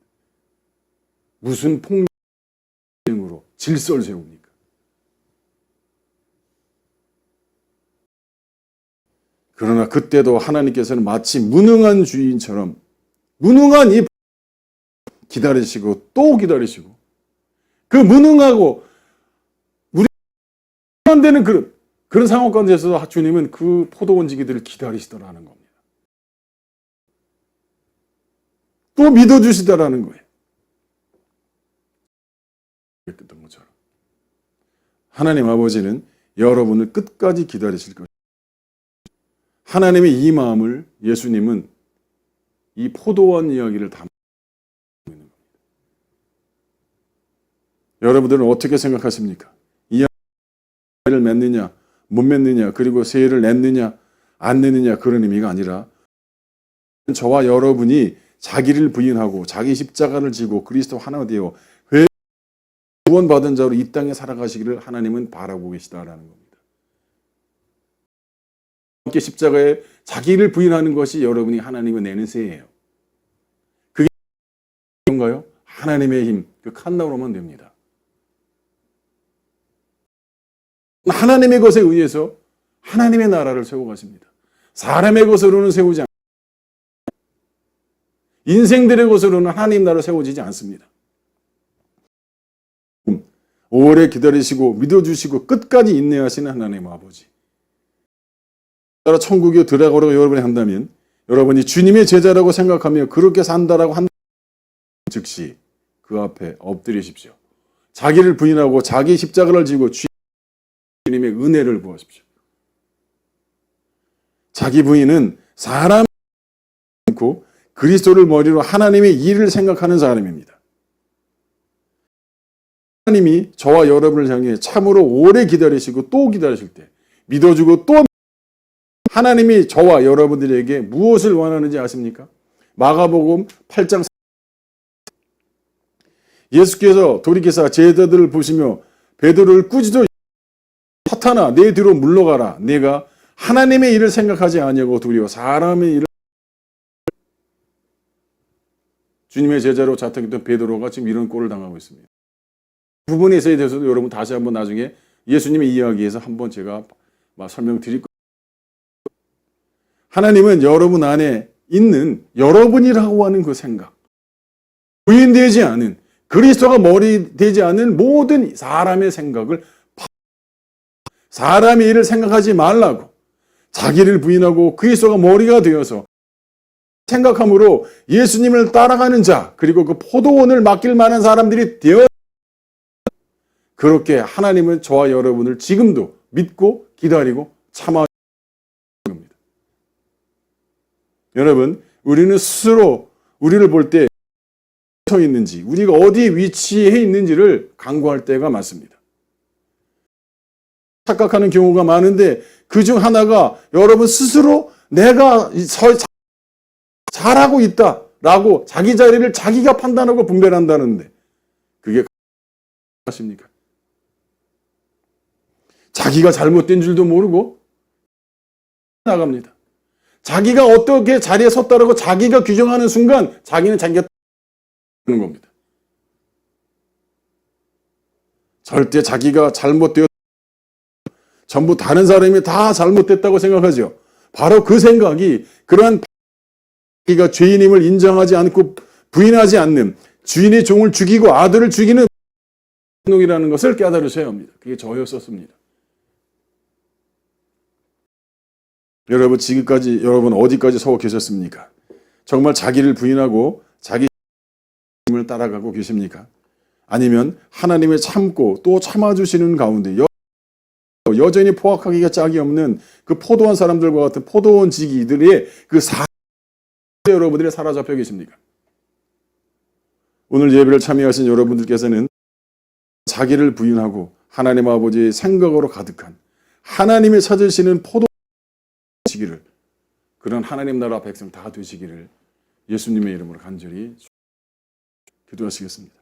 무슨 폭력으로 질서를 세웁니까? 그러나 그때도 하나님께서는 마치 무능한 주인처럼 무능한 이 기다리시고 또 기다리시고 그 무능하고 우리 안 되는 그런 상황 가운데서도 주님은 그 포도원 지기들을 기다리시더라는 겁니다. 또 믿어주시더라는 거예요. 그랬던 것처럼 하나님 아버지는 여러분을 끝까지 기다리실 것입니다. 하나님의 이 마음을 예수님은 이 포도원 이야기를 담고 있는 겁니다. 여러분들은 어떻게 생각하십니까? 이 이야기를 맺느냐 못 맺느냐 그리고 세례를 냈느냐 안 냈느냐 그런 의미가 아니라 저와 여러분이 자기를 부인하고 자기 십자가를 지고 그리스도 하나 되어 구원받은 자로 이 땅에 살아가시기를 하나님은 바라고 계시다라는 겁니다. 함께 십자가에 자기를 부인하는 것이 여러분이 하나님을 내는 세예요. 그게 뭔가요? 하나님의 힘, 그 칸나로만 됩니다. 하나님의 것에 의해서 하나님의 나라를 세워가십니다. 사람의 것으로는 세우지 않습니다. 인생들의 것으로는 하나님 나라를 세워지지 않습니다. 오래 기다리시고 믿어주시고 끝까지 인내하시는 하나님 아버지. 따라 천국에 들어가려고 여러분이 한다면 여러분이 주님의 제자라고 생각하며 그렇게 산다라고 한다면 즉시 그 앞에 엎드리십시오. 자기를 부인하고 자기 십자가를 지고 주님의 은혜를 구하십시오. 자기 부인은 사람이 않고 그리스도를 머리로 하나님의 일을 생각하는 사람입니다. 하나님이 저와 여러분을 향해 참으로 오래 기다리시고 또 기다리실 때 믿어주고 또 하나님이 저와 여러분들에게 무엇을 원하는지 아십니까? 마가복음 8장 예수께서 돌이켜서 제자들을 보시며 베드로를 꾸짖어 사탄아 내 뒤로 물러가라 내가 하나님의 일을 생각하지 아니하고 도리어 사람의 일을 주님의 제자로 자택했던 베드로가 지금 이런 꼴을 당하고 있습니다. 부분에 대해서도 여러분 다시 한번 나중에 예수님의 이야기에서 한번 제가 설명드릴 거예요. 하나님은 여러분 안에 있는 여러분이라고 하는 그 생각, 부인되지 않은 그리스도가 머리 되지 않은 모든 사람의 생각을 사람의 일을 생각하지 말라고 자기를 부인하고 그리스도가 머리가 되어서 생각함으로 예수님을 따라가는 자, 그리고 그 포도원을 맡길 만한 사람들이 되어 그렇게 하나님은 저와 여러분을 지금도 믿고 기다리고 참아 겁니다. 여러분, 우리는 스스로 우리를 볼 때 서 있는지, 우리가 어디 위치해 있는지를 간구할 때가 많습니다. 착각하는 경우가 많은데 그중 하나가 여러분 스스로 내가 잘하고 있다라고 자기 자리를 자기가 판단하고 분별한다는데 그게 가십니까? 자기가 잘못된 줄도 모르고 나갑니다. 자기가 어떻게 자리에 섰다라고 자기가 규정하는 순간 자기는 자기가 하는 겁니다. 절대 자기가 잘못되었 전부 다른 사람이 다 잘못됐다고 생각하죠. 바로 그 생각이 그러한 자기가 죄인임을 인정하지 않고 부인하지 않는 주인의 종을 죽이고 아들을 죽이는 행동이라는 것을 깨달으셔야 합니다. 그게 저였었습니다. 여러분 지금까지 여러분 어디까지 서 계셨습니까? 정말 자기를 부인하고 자기 을 따라가고 계십니까? 아니면 하나님의 참고 또 참아주시는 가운데 여전히 포악하기가 짝이 없는 그 포도원 사람들과 같은 포도원 지기들의 그 여러분들이 사로잡혀 계십니까? 오늘 예배를 참여하신 여러분들께서는 자기를 부인하고 하나님 아버지의 생각으로 가득한 하나님이 찾으시는 포도원 지기를 그런 하나님 나라 백성 다 되시기를 예수님의 이름으로 간절히 기도하시겠습니다.